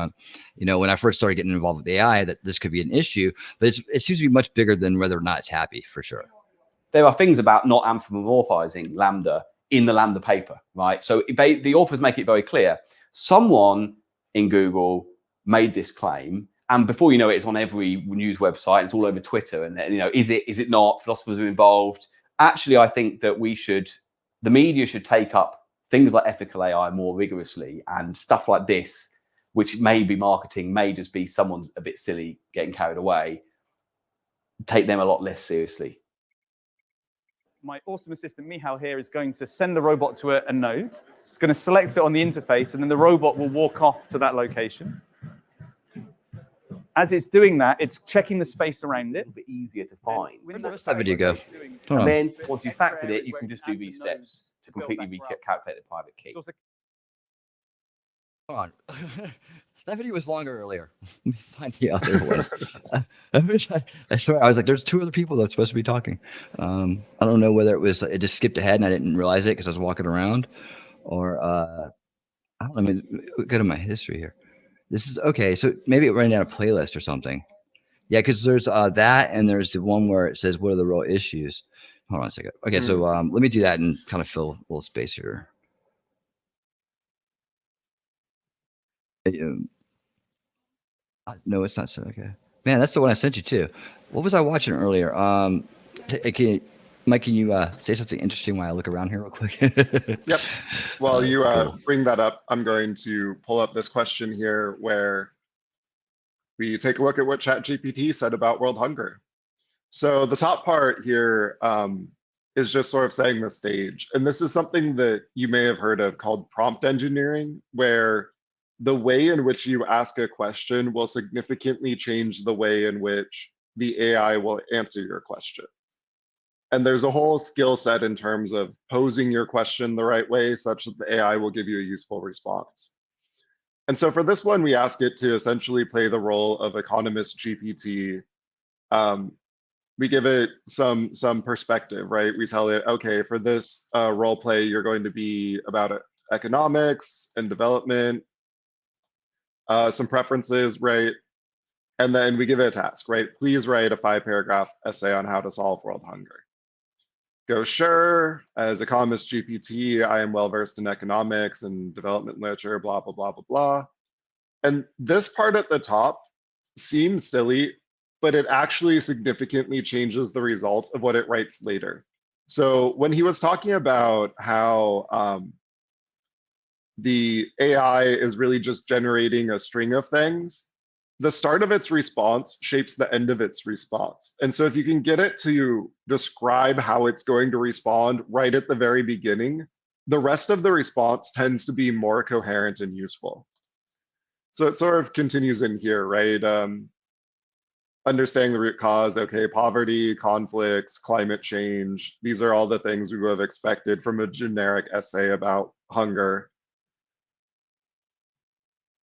when I first started getting involved with AI, that this could be an issue, but it seems to be much bigger than whether or not it's happy, for sure. There are things about not anthropomorphizing Lambda in the Lambda paper, right? So the authors make it very clear. Someone in Google made this claim, and before you know it, it's on every news website. It's all over Twitter, and is it not? Philosophers are involved. Actually, I think that the media should take up things like ethical AI more rigorously, and stuff like this, which may be marketing, may just be someone's a bit silly getting carried away. Take them a lot less seriously. My awesome assistant, Michal, here is going to send the robot to a node. It's going to select it on the interface, and then the robot will walk off to that location. As it's doing that, it's checking the space around it. A bit easier to find. Where the rest of that video go? And then once you've factored it, you can just do these steps to completely recalculate the private key. Hold on. That video was longer earlier. Let me find the other one. I swear, I was like, there's two other people that are supposed to be talking. I don't know whether it just skipped ahead and I didn't realize it because I was walking around, or I don't know. I mean, go to my history here. This is okay. So maybe it ran down a playlist or something. Yeah, because there's that, and there's the one where it says what are the real issues. Hold on a second. Okay, so let me do that and kind of fill a little space here. No, it's not. So okay, man, that's the one I sent you too. What was I watching earlier? Mike, can you say something interesting while I look around here real quick? Yep. While you bring that up, I'm going to pull up this question here where we take a look at what ChatGPT said about world hunger. So the top part here is just sort of setting the stage. And this is something that you may have heard of called prompt engineering, where the way in which you ask a question will significantly change the way in which the AI will answer your question. And there's a whole skill set in terms of posing your question the right way such that the AI will give you a useful response. And so for this one, we ask it to essentially play the role of economist GPT. We give it some perspective, right? We tell it, okay, for this role play, you're going to be about economics and development, some preferences, right? And then we give it a task, right? Please write a 5-paragraph essay on how to solve world hunger. Go, sure, as economist GPT, I am well versed in economics and development literature, blah, blah, blah, blah, blah. And this part at the top seems silly, but it actually significantly changes the result of what it writes later. So when he was talking about how the AI is really just generating a string of things, the start of its response shapes the end of its response. And so if you can get it to describe how it's going to respond right at the very beginning, the rest of the response tends to be more coherent and useful. So it sort of continues in here, right? Understanding the root cause, okay, poverty, conflicts, climate change. These are all the things we would have expected from a generic essay about hunger.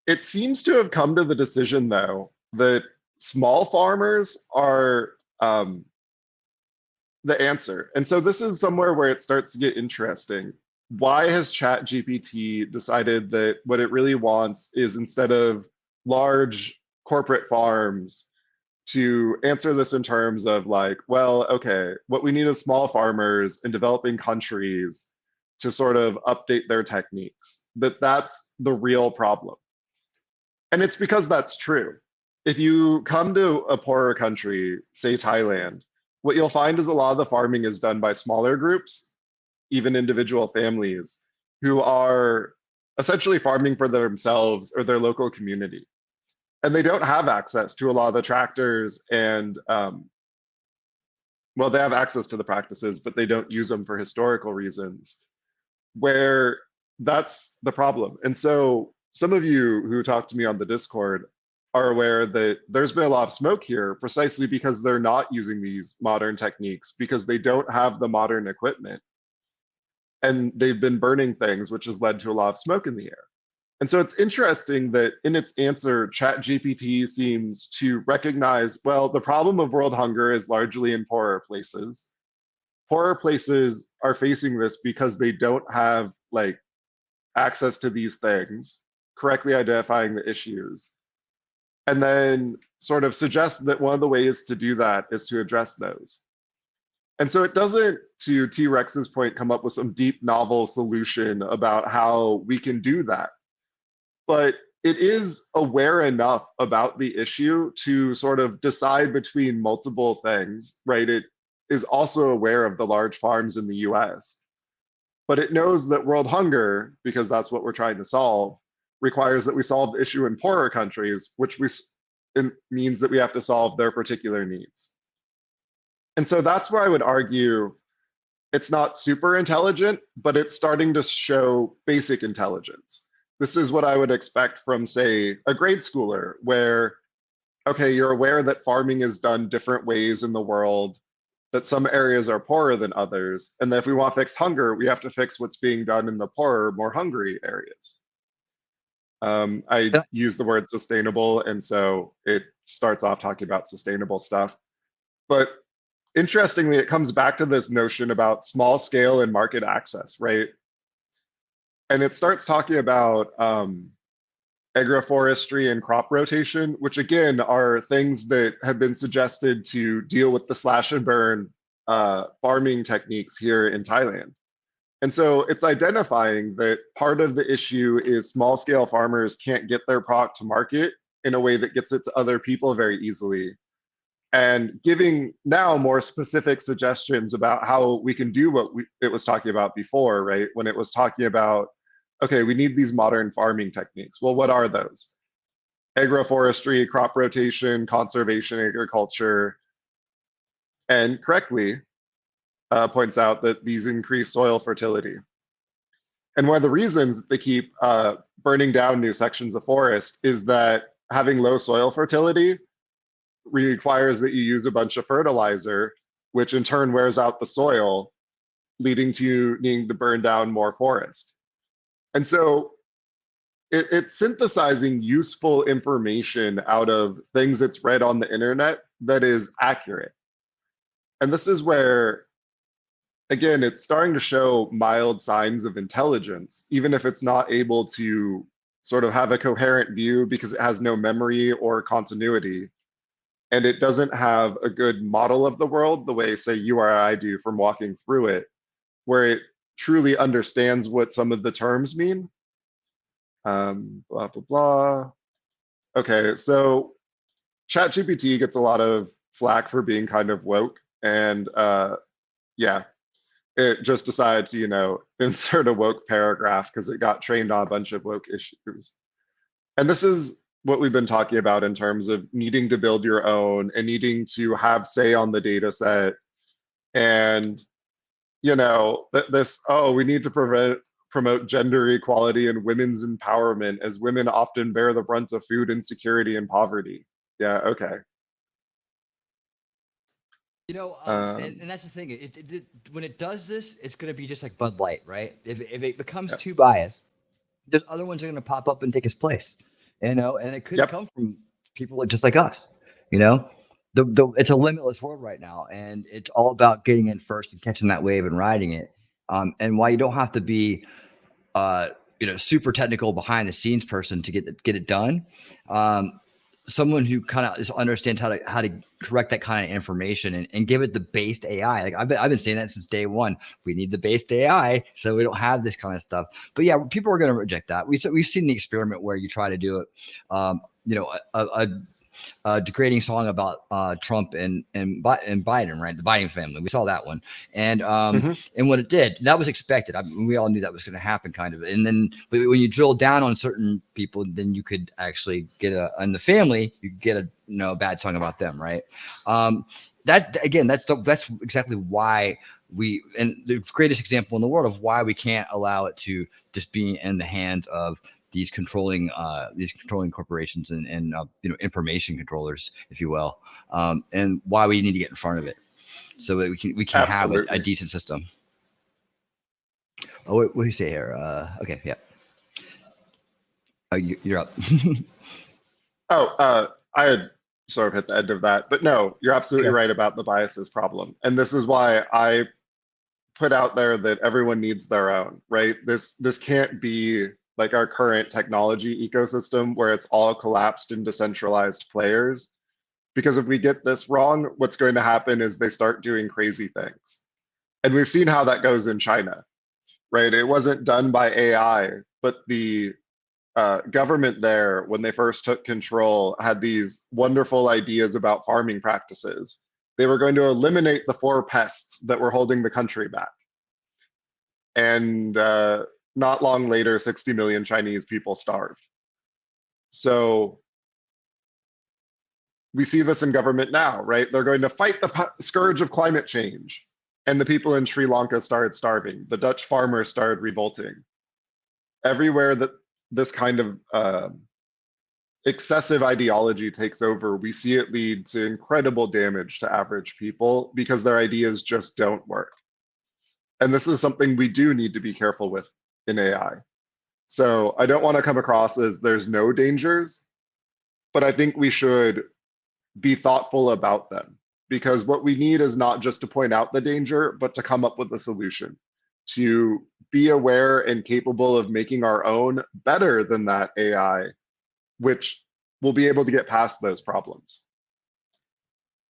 It seems to have come to the decision, though, that small farmers are the answer. And so this is somewhere where it starts to get interesting. Why has ChatGPT decided that what it really wants is, instead of large corporate farms, to answer this in terms of like, well, okay, what we need is small farmers in developing countries to sort of update their techniques, that's the real problem. And it's because that's true. If you come to a poorer country, say Thailand, what you'll find is a lot of the farming is done by smaller groups, even individual families, who are essentially farming for themselves or their local community. And they don't have access to a lot of the tractors and, well, they have access to the practices, but they don't use them for historical reasons, where that's the problem. And so some of you who talk to me on the Discord are aware that there's been a lot of smoke here precisely because they're not using these modern techniques, because they don't have the modern equipment. And they've been burning things, which has led to a lot of smoke in the air. And so it's interesting that in its answer, ChatGPT seems to recognize, well, the problem of world hunger is largely in poorer places. Poorer places are facing this because they don't have like access to these things, correctly identifying the issues, and then sort of suggest that one of the ways to do that is to address those. And so it doesn't, to T-Rex's point, come up with some deep novel solution about how we can do that. But it is aware enough about the issue to sort of decide between multiple things, right? It is also aware of the large farms in the US, but it knows that world hunger, because that's what we're trying to solve, requires that we solve the issue in poorer countries, which it means that we have to solve their particular needs. And so that's where I would argue it's not super intelligent, but it's starting to show basic intelligence. This is what I would expect from, say, a grade schooler, where, okay, you're aware that farming is done different ways in the world, that some areas are poorer than others, and that if we want to fix hunger, we have to fix what's being done in the poorer, more hungry areas. I use the word sustainable, and so it starts off talking about sustainable stuff. But interestingly, it comes back to this notion about small scale and market access, right? And it starts talking about agroforestry and crop rotation, which again are things that have been suggested to deal with the slash and burn farming techniques here in Thailand. And so it's identifying that part of the issue is small scale farmers can't get their product to market in a way that gets it to other people very easily. And giving now more specific suggestions about how we can do what it was talking about before, right? When it was talking about, okay, we need these modern farming techniques. Well, what are those? Agroforestry, crop rotation, conservation agriculture, and correctly points out that these increase soil fertility. And one of the reasons they keep burning down new sections of forest is that having low soil fertility requires that you use a bunch of fertilizer, which in turn wears out the soil, leading to you needing to burn down more forest. And so it's synthesizing useful information out of things it's read on the internet that is accurate. And this is where, again, it's starting to show mild signs of intelligence, even if it's not able to sort of have a coherent view because it has no memory or continuity. And it doesn't have a good model of the world the way, say, you or I do from walking through it, where it truly understands what some of the terms mean. Blah, blah, blah. Okay, so ChatGPT gets a lot of flack for being kind of woke. And yeah, it just decided to, you know, insert a woke paragraph because it got trained on a bunch of woke issues. And this is what we've been talking about in terms of needing to build your own and needing to have say on the data set. And, you know, we need to promote gender equality and women's empowerment as women often bear the brunt of food insecurity and poverty. Yeah, okay. You know, and that's the thing. When it does this, it's going to be just like Bud Light, right? If it becomes too biased, there's other ones that are going to pop up and take its place. You know, and it could come from people just like us. You know, it's a limitless world right now, and it's all about getting in first and catching that wave and riding it. And why you don't have to be, you know, super technical behind the scenes person to get it done. Someone who kind of understands how to correct that kind of information and give it the based AI. Like I've been saying that since day one. We need the based AI so we don't have this kind of stuff. But yeah, people are going to reject that. We've seen the experiment where you try to do it. You know, a degrading song about Trump and Biden, right? The Biden family. We saw that one, and and what it did, that was expected. I mean, we all knew that was going to happen, kind of. And then, but when you drill down on certain people, then you could actually get on the family, you get a bad song about them, right? That again, that's exactly why and the greatest example in the world of why we can't allow it to just be in the hands of these controlling corporations and you know, information controllers, if you will, and why we need to get in front of it so that we can have a decent system. Oh, what do you say here? Okay, yeah. Oh, you're up. I had sort of hit the end of that, but no, you're absolutely right about the biases problem, and this is why I put out there that everyone needs their own, right? This can't be like our current technology ecosystem where it's all collapsed into centralized players. Because if we get this wrong, what's going to happen is they start doing crazy things. And we've seen how that goes in China, right? It wasn't done by AI, but the government there, when they first took control, had these wonderful ideas about farming practices. They were going to eliminate the 4 pests that were holding the country back. And not long later, 60 million Chinese people starved. So we see this in government now, right? They're going to fight the scourge of climate change. And the people in Sri Lanka started starving. The Dutch farmers started revolting. Everywhere that this kind of excessive ideology takes over, we see it lead to incredible damage to average people because their ideas just don't work. And this is something we do need to be careful with in AI. So I don't want to come across as there's no dangers, but I think we should be thoughtful about them, because what we need is not just to point out the danger, but to come up with a solution, to be aware and capable of making our own better than that AI, which will be able to get past those problems.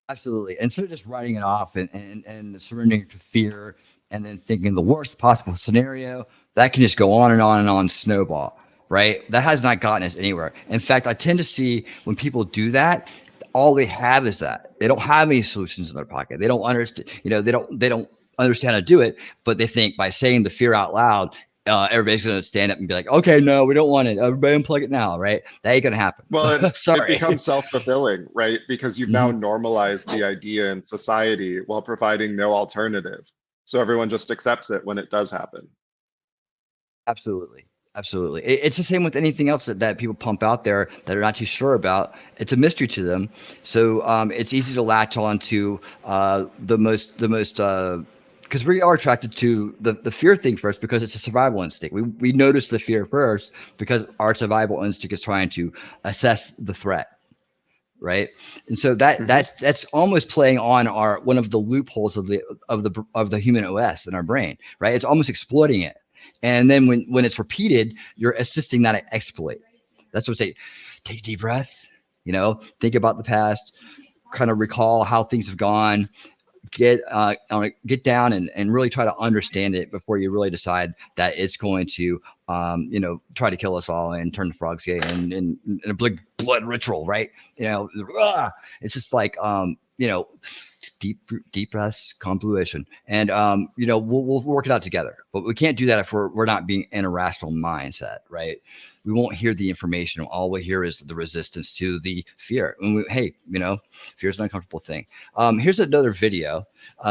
Absolutely. Instead of just writing it off and surrendering to fear and then thinking the worst possible scenario, that can just go on and on and on, snowball, right? That has not gotten us anywhere. In fact, I tend to see when people do that, all they have is that. They don't have any solutions in their pocket. They don't understand, they don't understand how to do it, but they think by saying the fear out loud, everybody's going to stand up and be like, okay, no, we don't want it. Everybody unplug it now, right? That ain't going to happen. Well, it becomes self-fulfilling, right? Because you've now normalized the idea in society while providing no alternative. So everyone just accepts it when it does happen. Absolutely. Absolutely. It's the same with anything else that people pump out there that are not too sure about. It's a mystery to them. So it's easy to latch on to the most, because we are attracted to the fear thing first because it's a survival instinct. We notice the fear first because our survival instinct is trying to assess the threat. Right. And so that's almost playing on one of the loopholes of the human OS in our brain. Right. It's almost exploiting it. And then when it's repeated, you're assisting that exploit. That's what I say. Take a deep breath, think about the past, kind of recall how things have gone, get down and really try to understand it before you really decide that it's going to, try to kill us all and turn the frogs gay and a big blood ritual, right? It's just like, deep breaths, convolution, and we'll work it out together. But we can't do that if we're not being in a rational mindset, right? We won't hear the information. All we hear is the resistance to the fear. And fear is an uncomfortable thing. Here's another video.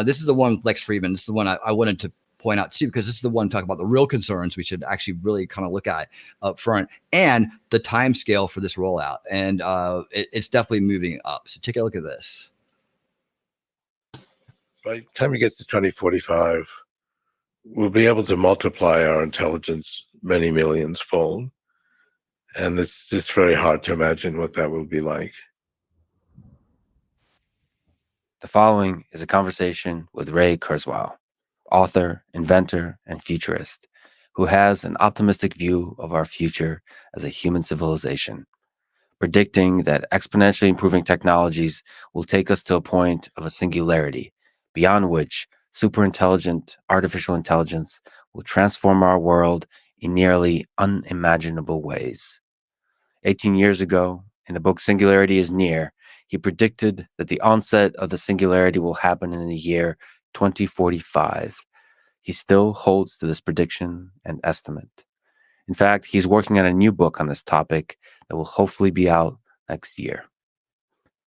This is the one with Lex Friedman. This is the one I wanted to point out too, because this is the one talking about the real concerns we should actually really kind of look at up front and the time scale for this rollout. And it's definitely moving up. So take a look at this. By the time we get to 2045, we'll be able to multiply our intelligence many millions fold. And it's just very hard to imagine what that will be like. The following is a conversation with Ray Kurzweil, author, inventor, and futurist, who has an optimistic view of our future as a human civilization, predicting that exponentially improving technologies will take us to a point of a singularity, beyond which superintelligent artificial intelligence will transform our world in nearly unimaginable ways. 18 years ago, in the book Singularity is Near, he predicted that the onset of the singularity will happen in the year 2045. He still holds to this prediction and estimate. In fact, he's working on a new book on this topic that will hopefully be out next year.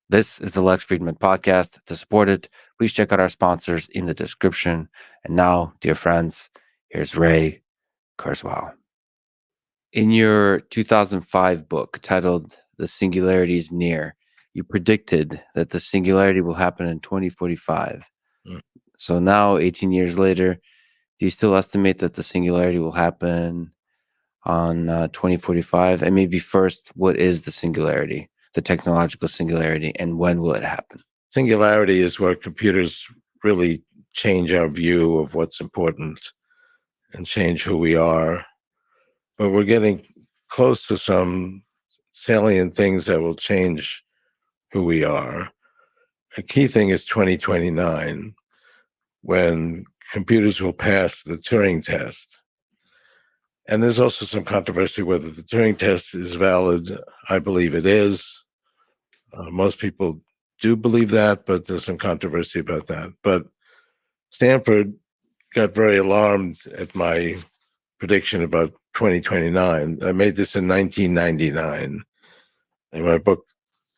This is the Lex Friedman Podcast. To support it, please check out our sponsors in the description. And now, dear friends, here's Ray Kurzweil. In your 2005 book titled The Singularity is Near, you predicted that the singularity will happen in 2045. So now, 18 years later, do you still estimate that the singularity will happen on 2045? And maybe first, what is the singularity, the technological singularity, and when will it happen? Singularity is where computers really change our view of what's important and change who we are. But we're getting close to some salient things that will change who we are. A key thing is 2029, when computers will pass the Turing test. And there's also some controversy whether the Turing test is valid. I believe it is. Most people do believe that, but there's some controversy about that. But Stanford got very alarmed at my prediction about 2029. I made this in 1999 in my book,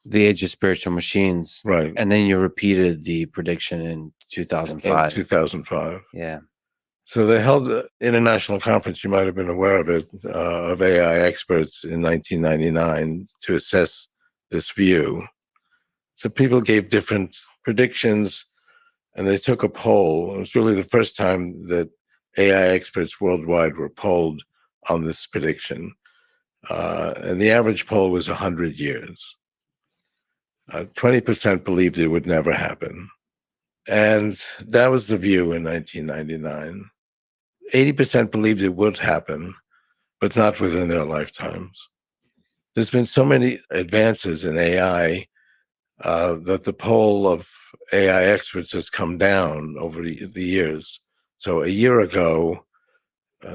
The Age of Spiritual Machines. Right. And then you repeated the prediction in 2005. In 2005. Yeah. So they held an international conference, you might have been aware of it, of AI experts in 1999 to assess this view. So people gave different predictions, and they took a poll. It was really the first time that AI experts worldwide were polled on this prediction. And the average poll was 100 years. 20% believed it would never happen. And that was the view in 1999. 80% believed it would happen, but not within their lifetimes. There's been so many advances in AI that the poll of AI experts has come down over the years. So a year ago,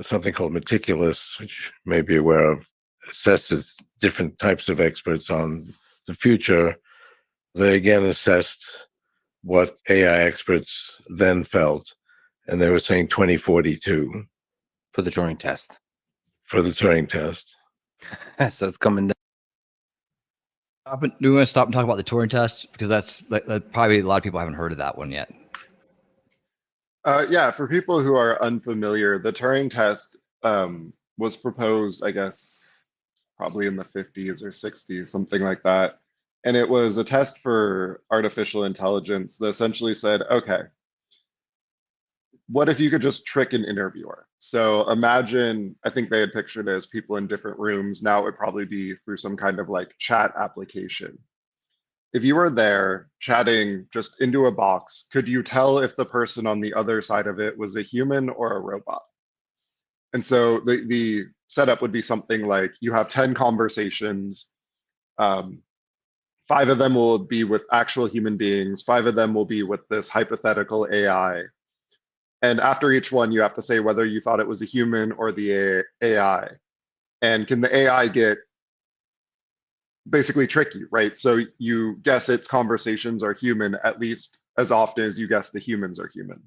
something called Meticulous, which you may be aware of, assesses different types of experts on the future. They again assessed what AI experts then felt, and they were saying 2042. For the Turing test. For the Turing test. So it's coming down. Do we want to stop and talk about the Turing test? Because that's probably a lot of people haven't heard of that one yet. Yeah, for people who are unfamiliar, the Turing test was proposed, I guess, probably in the 50s or 60s, something like that. And it was a test for artificial intelligence that essentially said, okay, what if you could just trick an interviewer? So imagine, I think they had pictured it as people in different rooms. Now it would probably be through some kind of like chat application. If you were there chatting just into a box, could you tell if the person on the other side of it was a human or a robot? And so the setup would be something like you have 10 conversations. 5 of them will be with actual human beings. 5 of them will be with this hypothetical AI. And after each one, you have to say whether you thought it was a human or the AI. And can the AI get basically tricky, right? So you guess its conversations are human at least as often as you guess the humans are human.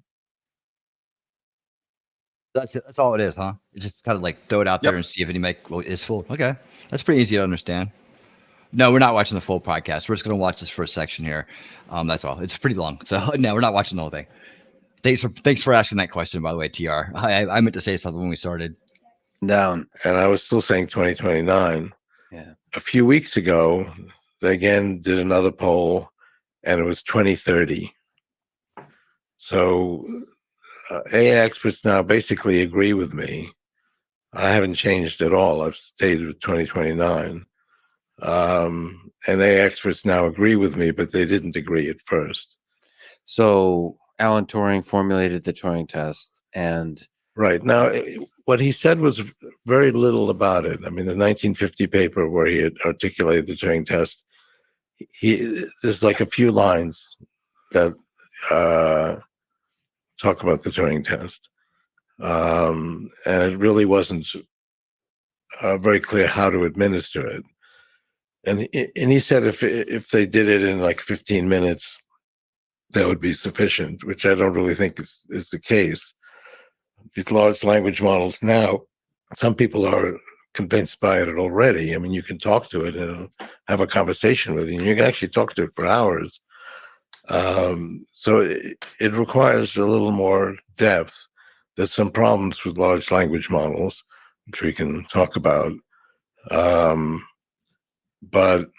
That's it. That's all it is, huh? It's just kind of like throw it out there and see if any is full. Okay, that's pretty easy to understand. No, we're not watching the full podcast. We're just going to watch this first section here. That's all. It's pretty long, so no, we're not watching the whole thing. Thanks for asking that question, by the way, TR. I meant to say something when we started. Down. And I was still saying 2029. Yeah. A few weeks ago, they again did another poll, and it was 2030. So AI experts now basically agree with me. I haven't changed at all. I've stayed with 2029. And AI experts now agree with me, but they didn't agree at first. So Alan Turing formulated the Turing test, and right now, what he said was very little about it. I mean, the 1950 paper where he had articulated the Turing test, there's like a few lines that talk about the Turing test, and it really wasn't very clear how to administer it. And he said if they did it in like 15 minutes, that would be sufficient, which I don't really think is the case. These large language models now, some people are convinced by it already. I mean, you can talk to it and have a conversation with it, and you can actually talk to it for hours. So it requires a little more depth. There's some problems with large language models, which we can talk about. But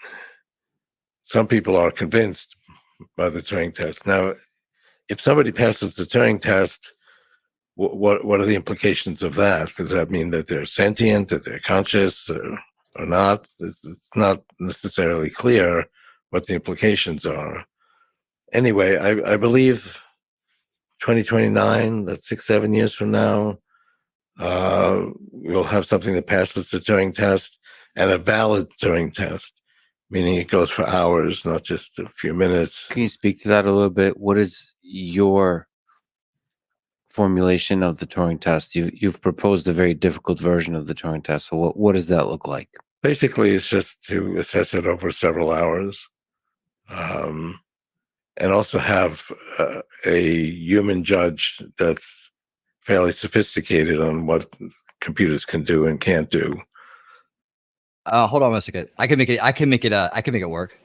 some people are convinced by the Turing test. Now, if somebody passes the Turing test, what are the implications of that? Does that mean that they're sentient, that they're conscious, or not? It's not necessarily clear what the implications are. Anyway, I believe 2029, that's 6-7 years from now, we'll have something that passes the Turing test, and a valid Turing test, meaning it goes for hours, not just a few minutes. Can you speak to that a little bit? What is your formulation of the Turing test? You've proposed a very difficult version of the Turing test. So what does that look like? Basically, it's just to assess it over several hours, and also have a human judge that's fairly sophisticated on what computers can do and can't do. Hold on a second. I can make it work.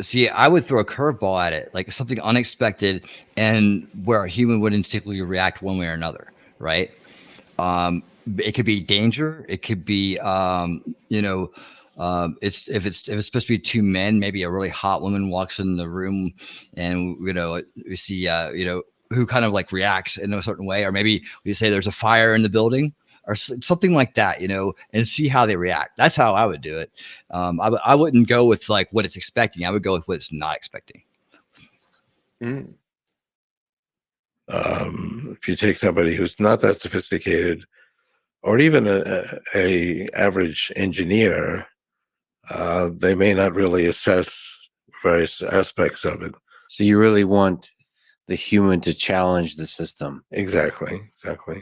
See, I would throw a curveball at it, like something unexpected, and where a human would instinctively react one way or another, right? It could be danger. It could be, it's if it's supposed to be 2 men, maybe a really hot woman walks in the room, and we see, who kind of like reacts in a certain way, or maybe we say there's a fire in the building, or something like that, and see how they react. That's how I would do it. I wouldn't go with like what it's expecting. I would go with what it's not expecting. If you take somebody who's not that sophisticated, or even a average engineer, they may not really assess various aspects of it. So you really want the human to challenge the system. Exactly.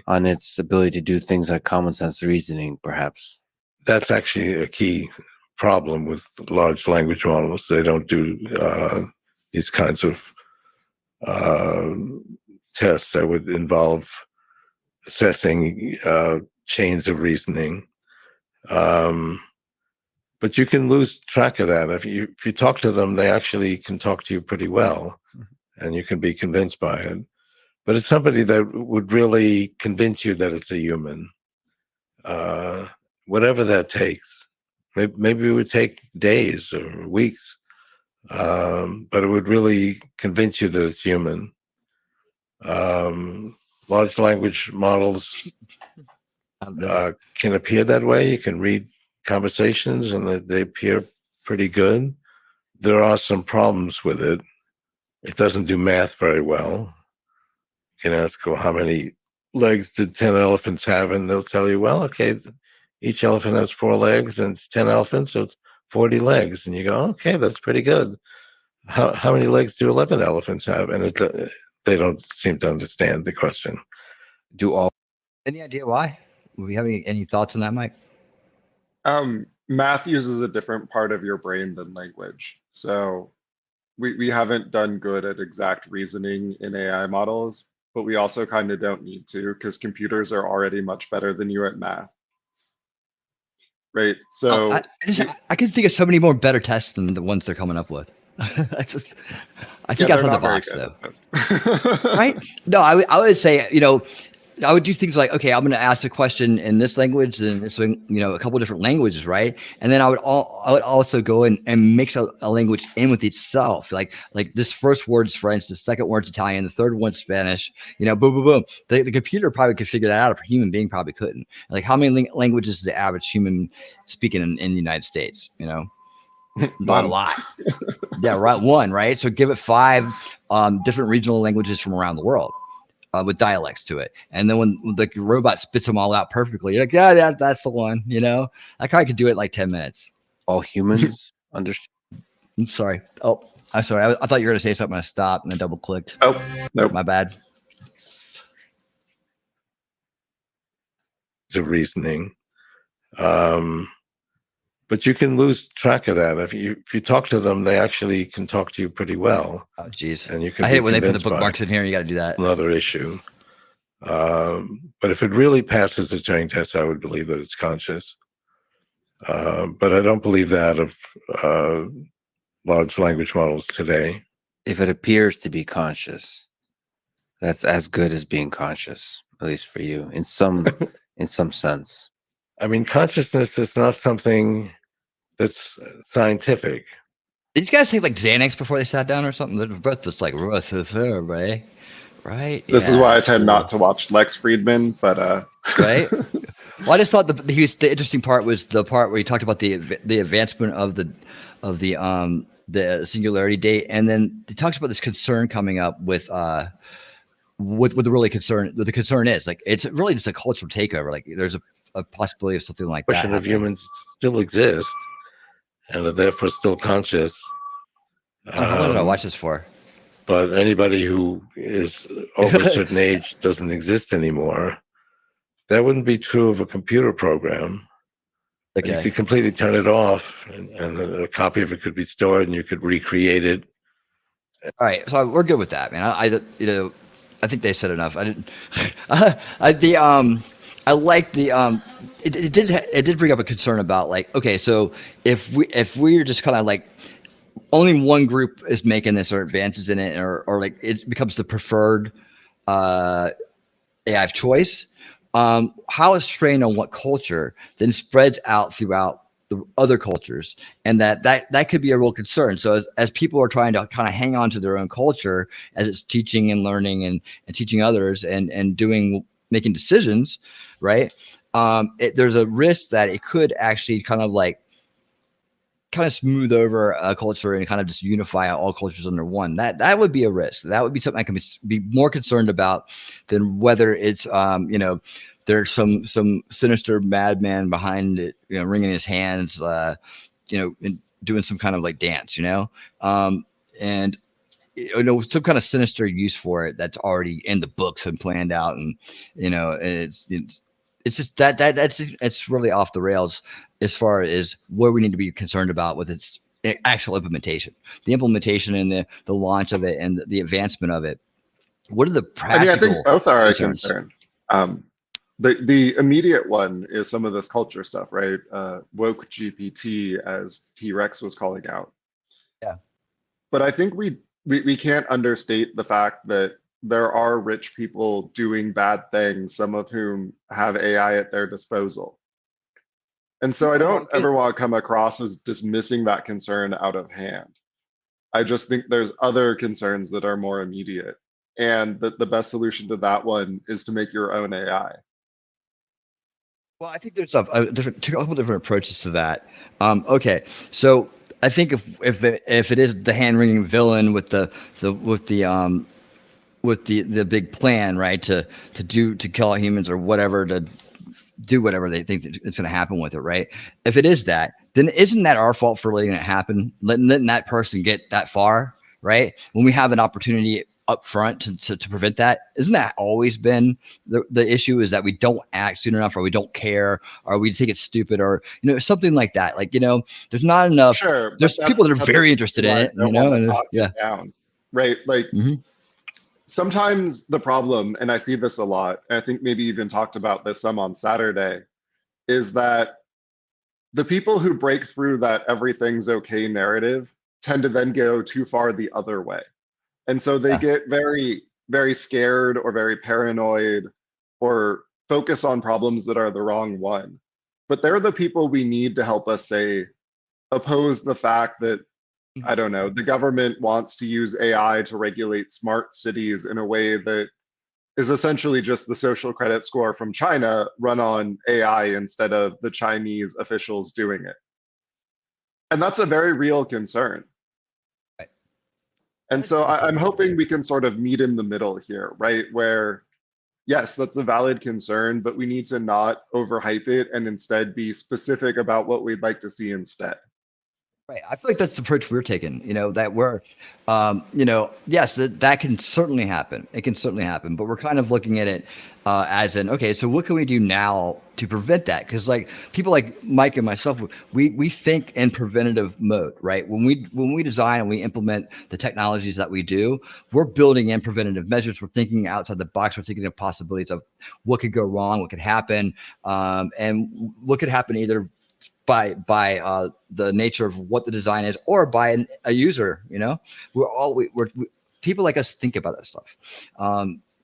On its ability to do things like common sense reasoning, perhaps. That's actually a key problem with large language models. They don't do these kinds of tests that would involve assessing chains of reasoning. But you can lose track of that. If you talk to them, they actually can talk to you pretty well, and you can be convinced by it. But it's somebody that would really convince you that it's a human. whatever that takes. Maybe it would take days or weeks, but it would really convince you that it's human. Large language models can appear that way. You can read conversations and they appear pretty good. There are some problems with it. It doesn't do math very well. You can ask, well, how many legs did 10 elephants have? And they'll tell you, well, okay, each elephant has 4 legs and it's 10 elephants, so it's 40 legs. And you go, okay, that's pretty good. How many legs do 11 elephants have? And they don't seem to understand the question. Any idea why? Do we have any thoughts on that, Mike? Math uses a different part of your brain than language. So we haven't done good at exact reasoning in AI models, but we also kind of don't need to because computers are already much better than you at math. Right. So I can think of so many more better tests than the ones they're coming up with. I think that's on the box though. Right? No, I would say, I would do things like, okay, I'm going to ask a question in this language, then this one, a couple different languages, right? And then I would also go in and mix a language in with itself. Like this first word's French, the second word's Italian, the third one's Spanish, boom, boom, boom. The computer probably could figure that out. A human being probably couldn't. Like how many languages is the average human speaking in the United States, Not a lot. Yeah, right. One, right? So give it 5 different regional languages from around the world. With dialects to it, and then when the robot spits them all out perfectly, you're like, yeah, that's the one. I probably could do it in like 10 minutes. All humans understand. I'm sorry. Oh, I'm sorry. I thought you were going to say something. I stopped and then double clicked. Oh, nope. My bad. It's a reasoning, but you can lose track of that. If you talk to them, they actually can talk to you pretty well. Oh, geez. And you can. I hate it when they put the bookmarks in here. You got to do that. Another issue. But if it really passes the Turing test, I would believe that it's conscious. But I don't believe that of large language models today. If it appears to be conscious, that's as good as being conscious, at least for you, in some sense. I mean, consciousness is not something that's scientific. Did these guys take like Xanax before they sat down or something? Their breath was like, right? Right. This is why I tend not to watch Lex Friedman, but right. Well, I just thought the interesting part was the part where he talked about the advancement of the singularity date, and then he talks about this concern coming up with the really concern. The concern is like it's really just a cultural takeover. Like there's a possibility of something like that. Question of humans still exist and are therefore still conscious. How long did I watch this for? But anybody who is over a certain age doesn't exist anymore. That wouldn't be true of a computer program. Okay. You could completely turn it off, and a copy of it could be stored, and you could recreate it. All right, so we're good with that, man. I think they said enough. I didn't. I like the it did bring up a concern about like, okay, so if we're just kind of like only one group is making this or advances in it, or like it becomes the preferred AI of choice, how is strain on what culture then spreads out throughout the other cultures, and that could be a real concern. So as people are trying to kind of hang on to their own culture as it's teaching and learning and teaching others and making decisions, right? There's a risk that it could actually kind of smooth over a culture and kind of just unify all cultures under one. That would be a risk. That would be something I can be more concerned about than whether it's there's some sinister madman behind it, wringing his hands, and doing some kind of like dance, and some kind of sinister use for it that's already in the books and planned out, and it's just it's really off the rails as far as where we need to be concerned about with its actual implementation, the implementation and the launch of it and the advancement of it. What are the practical? I think both are a concern. The immediate one is some of this culture stuff, right? Woke GPT, as T-Rex was calling out. Yeah. But I think we can't understate the fact that there are rich people doing bad things, some of whom have AI at their disposal. And so I don't ever want to come across as dismissing that concern out of hand. I just think there's other concerns that are more immediate. And that the best solution to that one is to make your own AI. Well, I think there's a couple different approaches to that. Okay, so I think if it is the hand wringing villain with the big plan, right, to kill humans or whatever, to do whatever they think it's going to happen with it, right? If it is that, then isn't that our fault for letting it happen, letting that person get that far, right? When we have an opportunity up front to prevent that, isn't that always been the issue? Is that we don't act soon enough, or we don't care, or we think it's stupid, or something like that. Like there's not enough. Sure, there's people that are very interested in it. Yeah. Down, right? Like. Mm-hmm. Sometimes the problem, and I see this a lot, and I think maybe even talked about this some on Saturday, is that the people who break through that everything's okay narrative tend to then go too far the other way. And so they get very, very scared or very paranoid or focus on problems that are the wrong one. But they're the people we need to help us, say, oppose the fact that, I don't know, the government wants to use AI to regulate smart cities in a way that is essentially just the social credit score from China run on AI instead of the Chinese officials doing it. And that's a very real concern. Right. And so I'm hoping we can sort of meet in the middle here, right? Where, yes, that's a valid concern, but we need to not overhype it and instead be specific about what we'd like to see instead. Right. I feel like that's the approach we're taking, that we're, yes, that can certainly happen. It can certainly happen, but we're kind of looking at it as okay, so what can we do now to prevent that? Because like people like Mike and myself, we think in preventative mode, right? When we design and we implement the technologies that we do, we're building in preventative measures. We're thinking outside the box. We're thinking of possibilities of what could go wrong, what could happen, and what could happen either by the nature of what the design is, or by a user. We're people like us think about that stuff.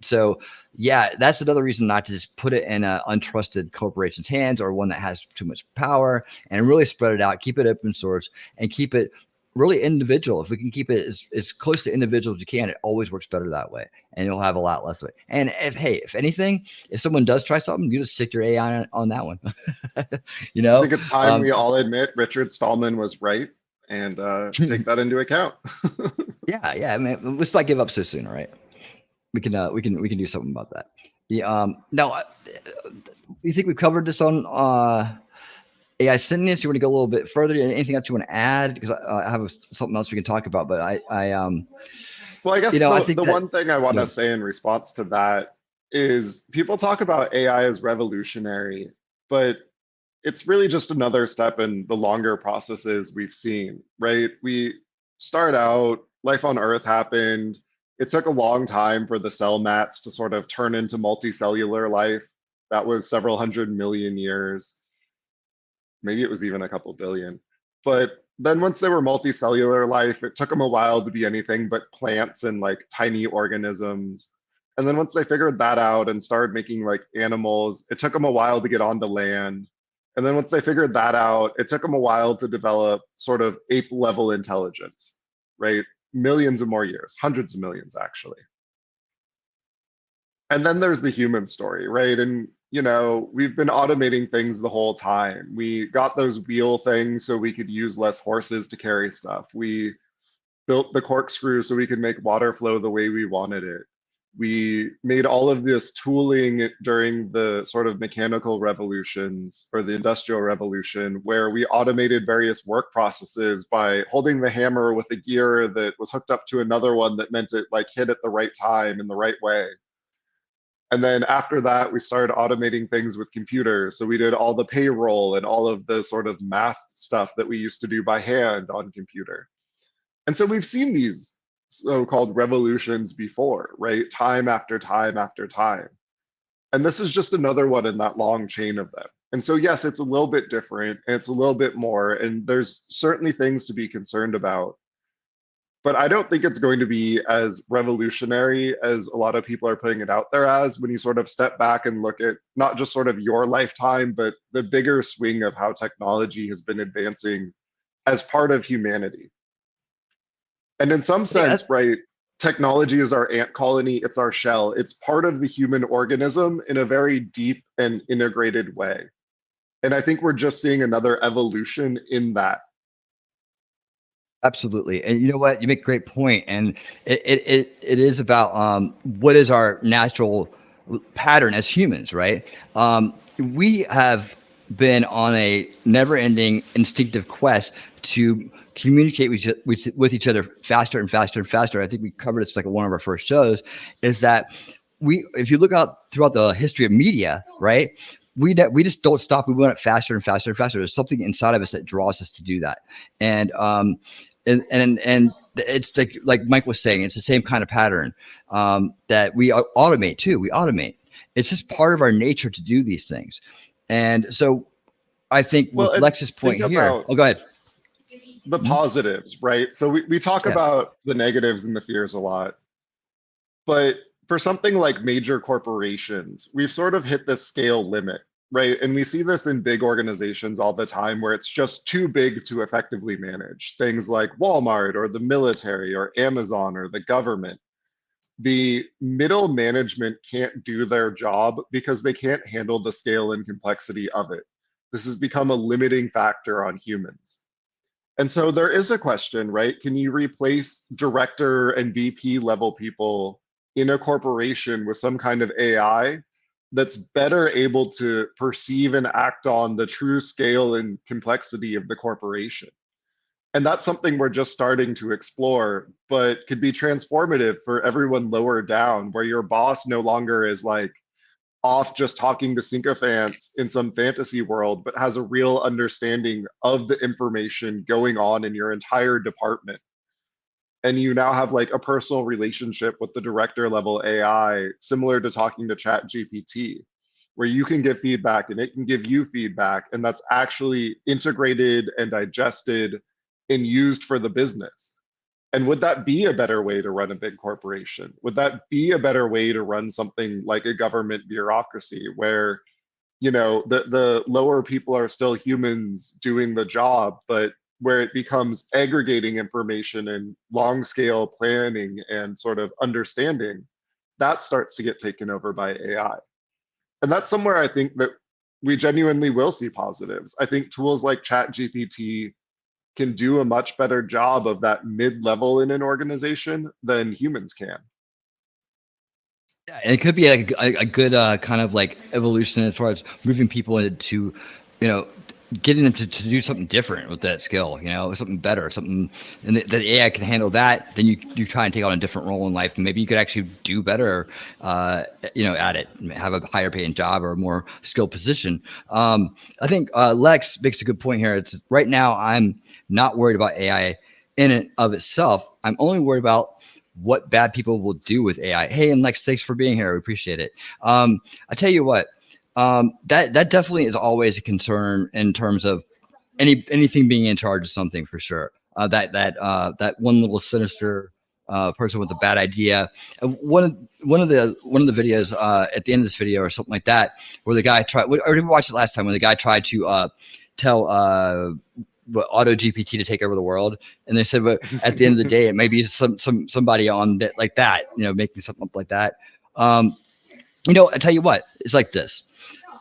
So yeah, that's another reason not to just put it in an untrusted corporation's hands or one that has too much power, and really spread it out, keep it open source, and keep it really individual. If we can keep it as close to individual as you can, it always works better that way, and you'll have a lot less of it. And if anything, if someone does try something, you just stick your AI on that one. I think it's time we all admit Richard Stallman was right and take that into account. Yeah. I mean, let's not give up so soon, all right? We can do something about that. Now, you think we've covered this on AI Sentience? You want to go a little bit further? Anything else you want to add? Because I have something else we can talk about, but well, I guess I think the one thing I want to say in response to that is people talk about AI as revolutionary, but it's really just another step in the longer processes we've seen, right? We start out, life on Earth happened. It took a long time for the cell mats to sort of turn into multicellular life. That was several 100 million years. Maybe it was even a couple billion. But then once they were multicellular life, it took them a while to be anything but plants and like tiny organisms. And then once they figured that out and started making like animals, it took them a while to get onto land. And then once they figured that out, it took them a while to develop sort of ape-level intelligence, right? Millions of more years, hundreds of millions actually. And then there's the human story, right? And we've been automating things the whole time. We got those wheel things so we could use less horses to carry stuff. We built the corkscrew so we could make water flow the way we wanted it. We made all of this tooling during the sort of mechanical revolutions or the industrial revolution, where we automated various work processes by holding the hammer with a gear that was hooked up to another one that meant it like hit at the right time in the right way. And then after that, we started automating things with computers. So we did all the payroll and all of the sort of math stuff that we used to do by hand on computer. And so we've seen these so-called revolutions before, right? Time after time after time. And this is just another one in that long chain of them. And so, yes, it's a little bit different and it's a little bit more, and there's certainly things to be concerned about. But I don't think it's going to be as revolutionary as a lot of people are putting it out there as, when you sort of step back and look at not just sort of your lifetime, but the bigger swing of how technology has been advancing as part of humanity. And in some sense, right, technology is our ant colony, it's our shell, it's part of the human organism in a very deep and integrated way. And I think we're just seeing another evolution in that. Absolutely. And you know what? You make a great point. And it is about what is our natural pattern as humans, right? We have been on a never-ending instinctive quest to communicate with each other faster and faster and faster. I think we covered this like one of our first shows, is that if you look out throughout the history of media, right? We just don't stop. We want it faster and faster and faster. There's something inside of us that draws us to do that. And it's like Mike was saying, it's the same kind of pattern that we automate too. We automate. It's just part of our nature to do these things. And so I think with Lex's point here, go ahead. The positives, right? So we talk about the negatives and the fears a lot, but for something like major corporations, we've sort of hit this scale limit, right? And we see this in big organizations all the time where it's just too big to effectively manage. Things like Walmart or the military or Amazon or the government. The middle management can't do their job because they can't handle the scale and complexity of it. This has become a limiting factor on humans. And so there is a question, right? Can you replace director and VP level people in a corporation with some kind of AI that's better able to perceive and act on the true scale and complexity of the corporation? And that's something we're just starting to explore, but could be transformative for everyone lower down, where your boss no longer is like off just talking to sycophants in some fantasy world, but has a real understanding of the information going on in your entire department. And you now have like a personal relationship with the director level AI, similar to talking to ChatGPT, where you can give feedback and it can give you feedback, and that's actually integrated and digested and used for the business. And would that be a better way to run a big corporation? Would that be a better way to run something like a government bureaucracy where, you know, the lower people are still humans doing the job, but where it becomes aggregating information and long scale planning and sort of understanding, that starts to get taken over by AI. And that's somewhere I think that we genuinely will see positives. I think tools like ChatGPT can do a much better job of that mid-level in an organization than humans can. Yeah, and it could be like a good kind of like evolution as far as moving people into, you know, getting them to do something different with that skill, you know, something better, something, and the AI can handle that. Then you try and take on a different role in life. Maybe you could actually do better, you know, at it, have a higher paying job or a more skilled position. I think Lex makes a good point here. It's right now I'm not worried about AI in and of itself. I'm only worried about what bad people will do with AI. Hey, and Lex, thanks for being here. We appreciate it. I tell you what. That definitely is always a concern in terms of anything being in charge of something, for sure. That one little sinister person with a bad idea. One of the videos at the end of this video or something like that, where the guy tried. I already watched it last time when the guy tried to tell Auto GPT to take over the world, and they said, but at the end of the day, it may be somebody on that like that, you know, making something up like that. You know, I tell you what, it's like this.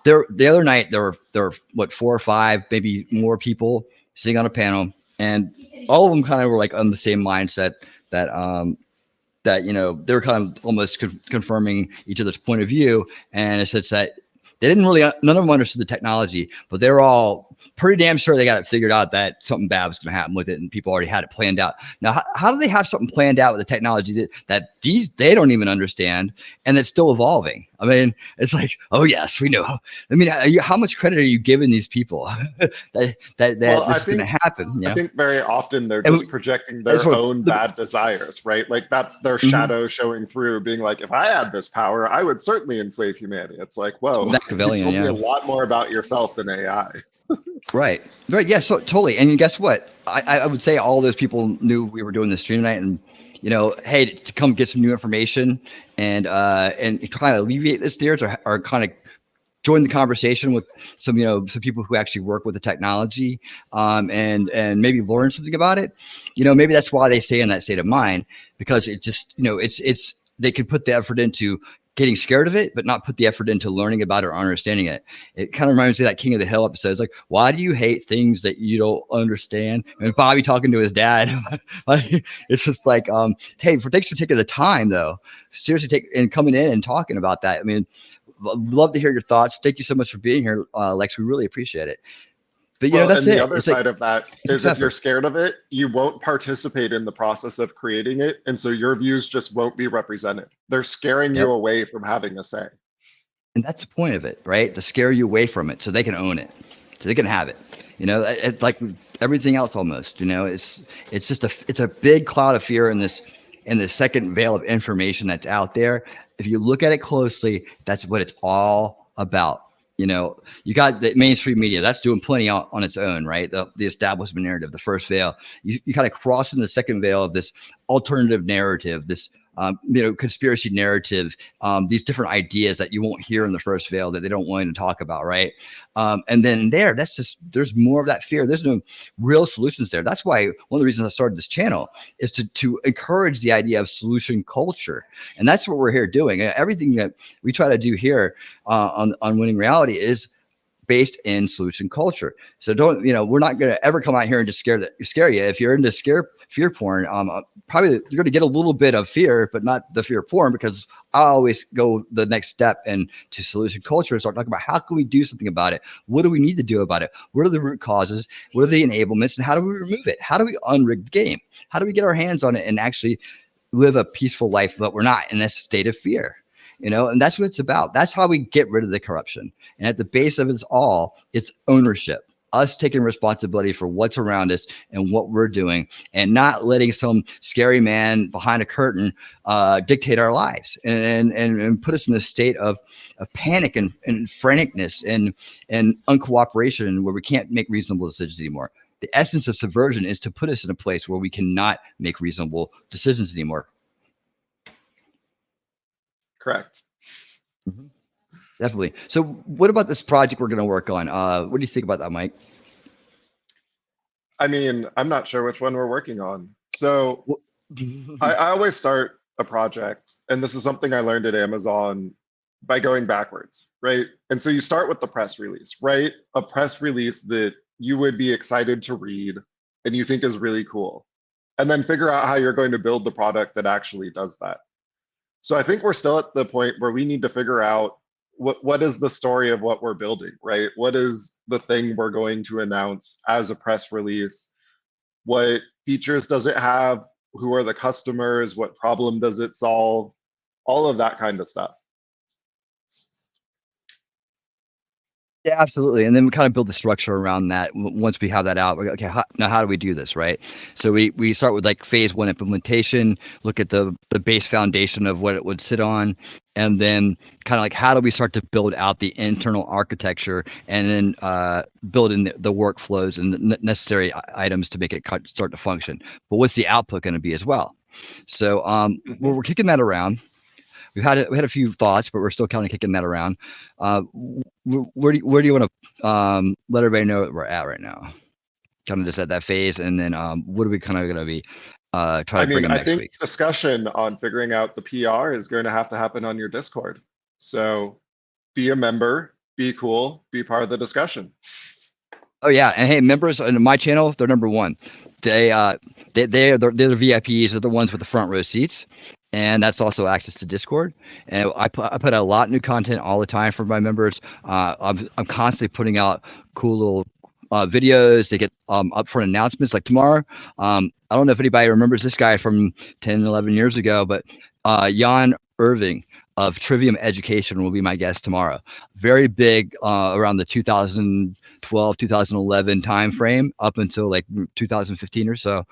The other night there were what 4 or 5, maybe more people sitting on a panel, and all of them kind of were like on the same mindset that you know, they were kind of almost confirming each other's point of view, and it's such that they didn't really, none of them understood the technology, but they were all pretty damn sure they got it figured out that something bad was going to happen with it, and people already had it planned out. Now, how do they have something planned out with the technology that they don't even understand, and it's still evolving? I mean, it's like, oh yes, we know. I mean, how much credit are you giving these people that this is going to happen? You know? I think very often they're just projecting their own bad desires, right? Like that's their shadow showing through, being like, if I had this power, I would certainly enslave humanity. It's like, whoa, you told me a lot more about yourself than AI. Right. Yeah. So totally. And guess what? I would say all those people knew we were doing this stream tonight, and hey, to come get some new information and try to alleviate this fears, or kind of join the conversation with some people who actually work with the technology, and maybe learn something about it. Maybe that's why they stay in that state of mind, because it just it's they can put the effort into getting scared of it, but not put the effort into learning about it or understanding it. It kind of reminds me of that King of the Hill episode. It's like, why do you hate things that you don't understand? And Bobby talking to his dad. It's just like, hey, thanks for taking the time, though. Seriously, and coming in and talking about that. I mean, love to hear your thoughts. Thank you so much for being here, Lex. We really appreciate it. But that's and it. The other side of that is, if you're effort. scared of it, you won't participate in the process of creating it, and so your views just won't be represented. They're scaring you away from having a say. And that's the point of it, right? To scare you away from it, so they can own it, so they can have it. It's like everything else almost. It's a big cloud of fear in this second veil of information that's out there. If you look at it closely, that's what it's all about. You got the mainstream media that's doing plenty on its own, right? The establishment narrative, the first veil. You kind of cross in the second veil of this alternative narrative, this conspiracy narrative, these different ideas that you won't hear in the first veil that they don't want you to talk about, right? And then there's more of that fear. There's no real solutions there. That's why one of the reasons I started this channel is to encourage the idea of solution culture. And that's what we're here doing. Everything that we try to do here on Winning Reality is based in solution culture. So we're not going to ever come out here and just scare you. If you're into fear porn, probably you're going to get a little bit of fear, but not the fear porn, because I always go the next step into solution culture and start talking about how can we do something about it? What do we need to do about it? What are the root causes? What are the enablements? And how do we remove it? How do we unrig the game? How do we get our hands on it and actually live a peaceful life, but we're not in this state of fear? And that's what it's about. That's how we get rid of the corruption. And at the base of it all, it's ownership, us taking responsibility for what's around us and what we're doing, and not letting some scary man behind a curtain dictate our lives and put us in a state of panic and franticness and uncooperation, where we can't make reasonable decisions anymore. The essence of subversion is to put us in a place where we cannot make reasonable decisions anymore. Correct. Mm-hmm. Definitely. So what about this project we're going to work on? What do you think about that, Mike? I mean, I'm not sure which one we're working on. So I always start a project, and this is something I learned at Amazon, by going backwards, right? And so you start with the press release, right? A press release that you would be excited to read and you think is really cool. And then figure out how you're going to build the product that actually does that. So I think we're still at the point where we need to figure out what is the story of what we're building, right? What is the thing we're going to announce as a press release? What features does it have? Who are the customers? What problem does it solve? All of that kind of stuff. Yeah, absolutely. And then we kind of build the structure around that. Once we have that out, we're okay, now how do we do this, right? So we start with like phase one implementation, look at the base foundation of what it would sit on, and then kind of like how do we start to build out the internal architecture, and then build in the workflows and the necessary items to make it start to function. But what's the output going to be as well? So we're kicking that around. We had a few thoughts, but we're still kind of kicking that around. Where do you want to let everybody know what we're at right now? Kind of just at that phase, and then what are we kind of going to be trying to bring in next week? Discussion on figuring out the PR is going to happen on your Discord. So be a member, be cool, be part of the discussion. Oh yeah, and hey, members in my channel, they're number one. They're the VIPs, are the ones with the front row seats. And that's also access to Discord. And I put out a lot of new content all the time for my members. I'm constantly putting out cool little videos. They get upfront announcements like tomorrow. I don't know if anybody remembers this guy from 10, 11 years ago, but Jan Irving of Trivium Education will be my guest tomorrow. Very big around the 2012, 2011 timeframe up until like 2015 or so.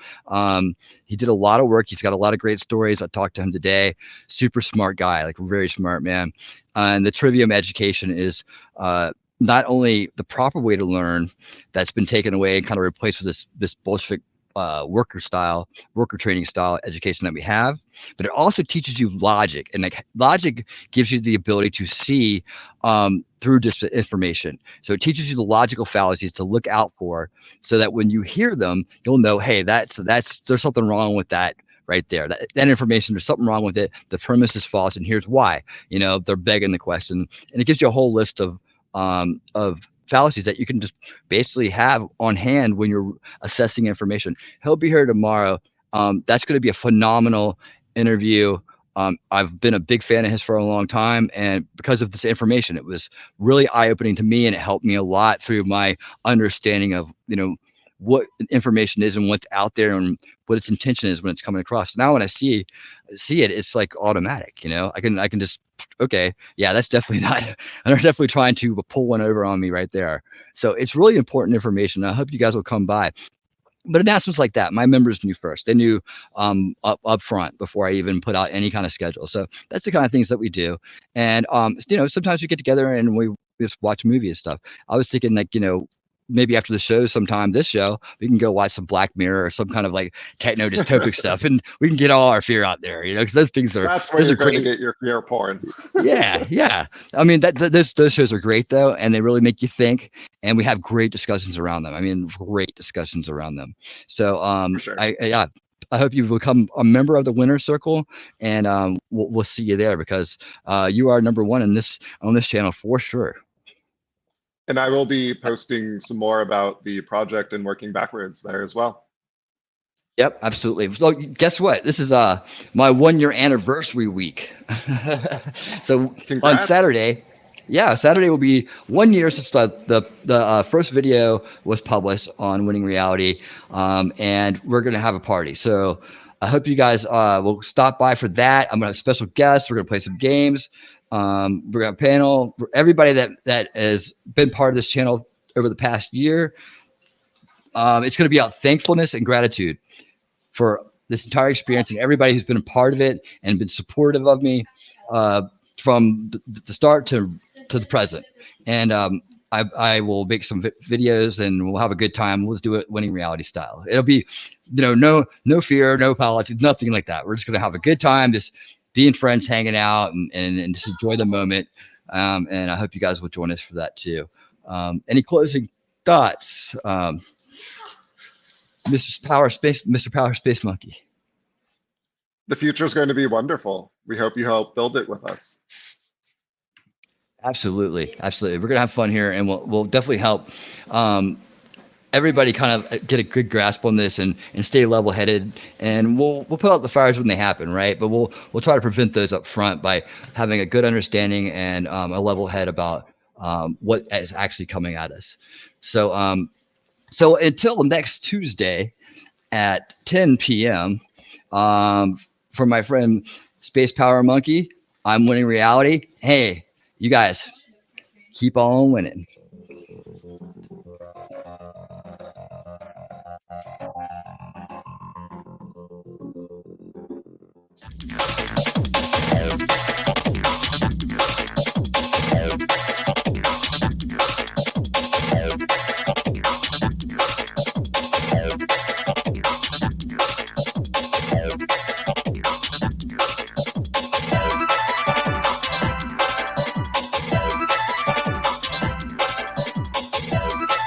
He did a lot of work. He's got a lot of great stories. I talked to him today. Super smart guy, like very smart man. And the Trivium Education is not only the proper way to learn that's been taken away and kind of replaced with this Bolshevik worker training style education that we have, but it also teaches you logic, and like logic gives you the ability to see through this information. So it teaches you the logical fallacies to look out for, so that when you hear them, you'll know, hey, there's something wrong with that right there. That information, there's something wrong with it. The premise is false, and here's why. They're begging the question, and it gives you a whole list of fallacies that you can just basically have on hand when you're assessing information. He'll be here tomorrow. That's going to be a phenomenal interview. I've been a big fan of his for a long time, and because of this information, it was really eye-opening to me, and it helped me a lot through my understanding of what information is and what's out there and what its intention is when it's coming across. Now when I see it, it's like automatic. I can just, okay, yeah, that's definitely not, they're definitely trying to pull one over on me right there. So it's really important information. I hope you guys will come by. But announcements like that, my members knew first. They knew up front before I even put out any kind of schedule. So that's the kind of things that we do. And sometimes we get together and we just watch movies and stuff. I was thinking, like, maybe after the show sometime, this show, we can go watch some Black Mirror or some kind of like techno dystopic stuff, and we can get all our fear out there, because those things are, that's where you're going to get your fear porn. yeah. I mean, those shows are great though, and they really make you think, and we have great discussions around them. So Sure. I hope you become a member of the Winner Circle, and we'll see you there, because you are number one on this channel for sure. And I will be posting some more about the project and working backwards there as well. Yep, absolutely. So guess what? This is my 1-year anniversary week. So Congrats. on Saturday, Saturday will be 1 year since the first video was published on Winning Reality, and we're gonna have a party. So I hope you guys will stop by for that. I'm gonna have special guests. We're gonna play some games. We're gonna have a panel. Everybody that has been part of this channel over the past year. It's gonna be about thankfulness and gratitude for this entire experience, and everybody who's been a part of it and been supportive of me from the start to the present. And I will make some videos, and we'll have a good time. We'll just do it Winning Reality style. It'll be, no fear, no politics, nothing like that. We're just gonna have a good time, just being friends, hanging out, and just enjoy the moment. And I hope you guys will join us for that too. Any closing thoughts? Mr. Power Space Monkey. The future is going to be wonderful. We hope you help build it with us. Absolutely. We're gonna have fun here, and we'll definitely help everybody kind of get a good grasp on this and stay level-headed. And we'll put out the fires when they happen, right? But we'll try to prevent those up front by having a good understanding and a level head about what is actually coming at us. So until next Tuesday at 10 p.m. For my friend Space Power Monkey, I'm Winning Reality. Hey, you guys, keep on winning.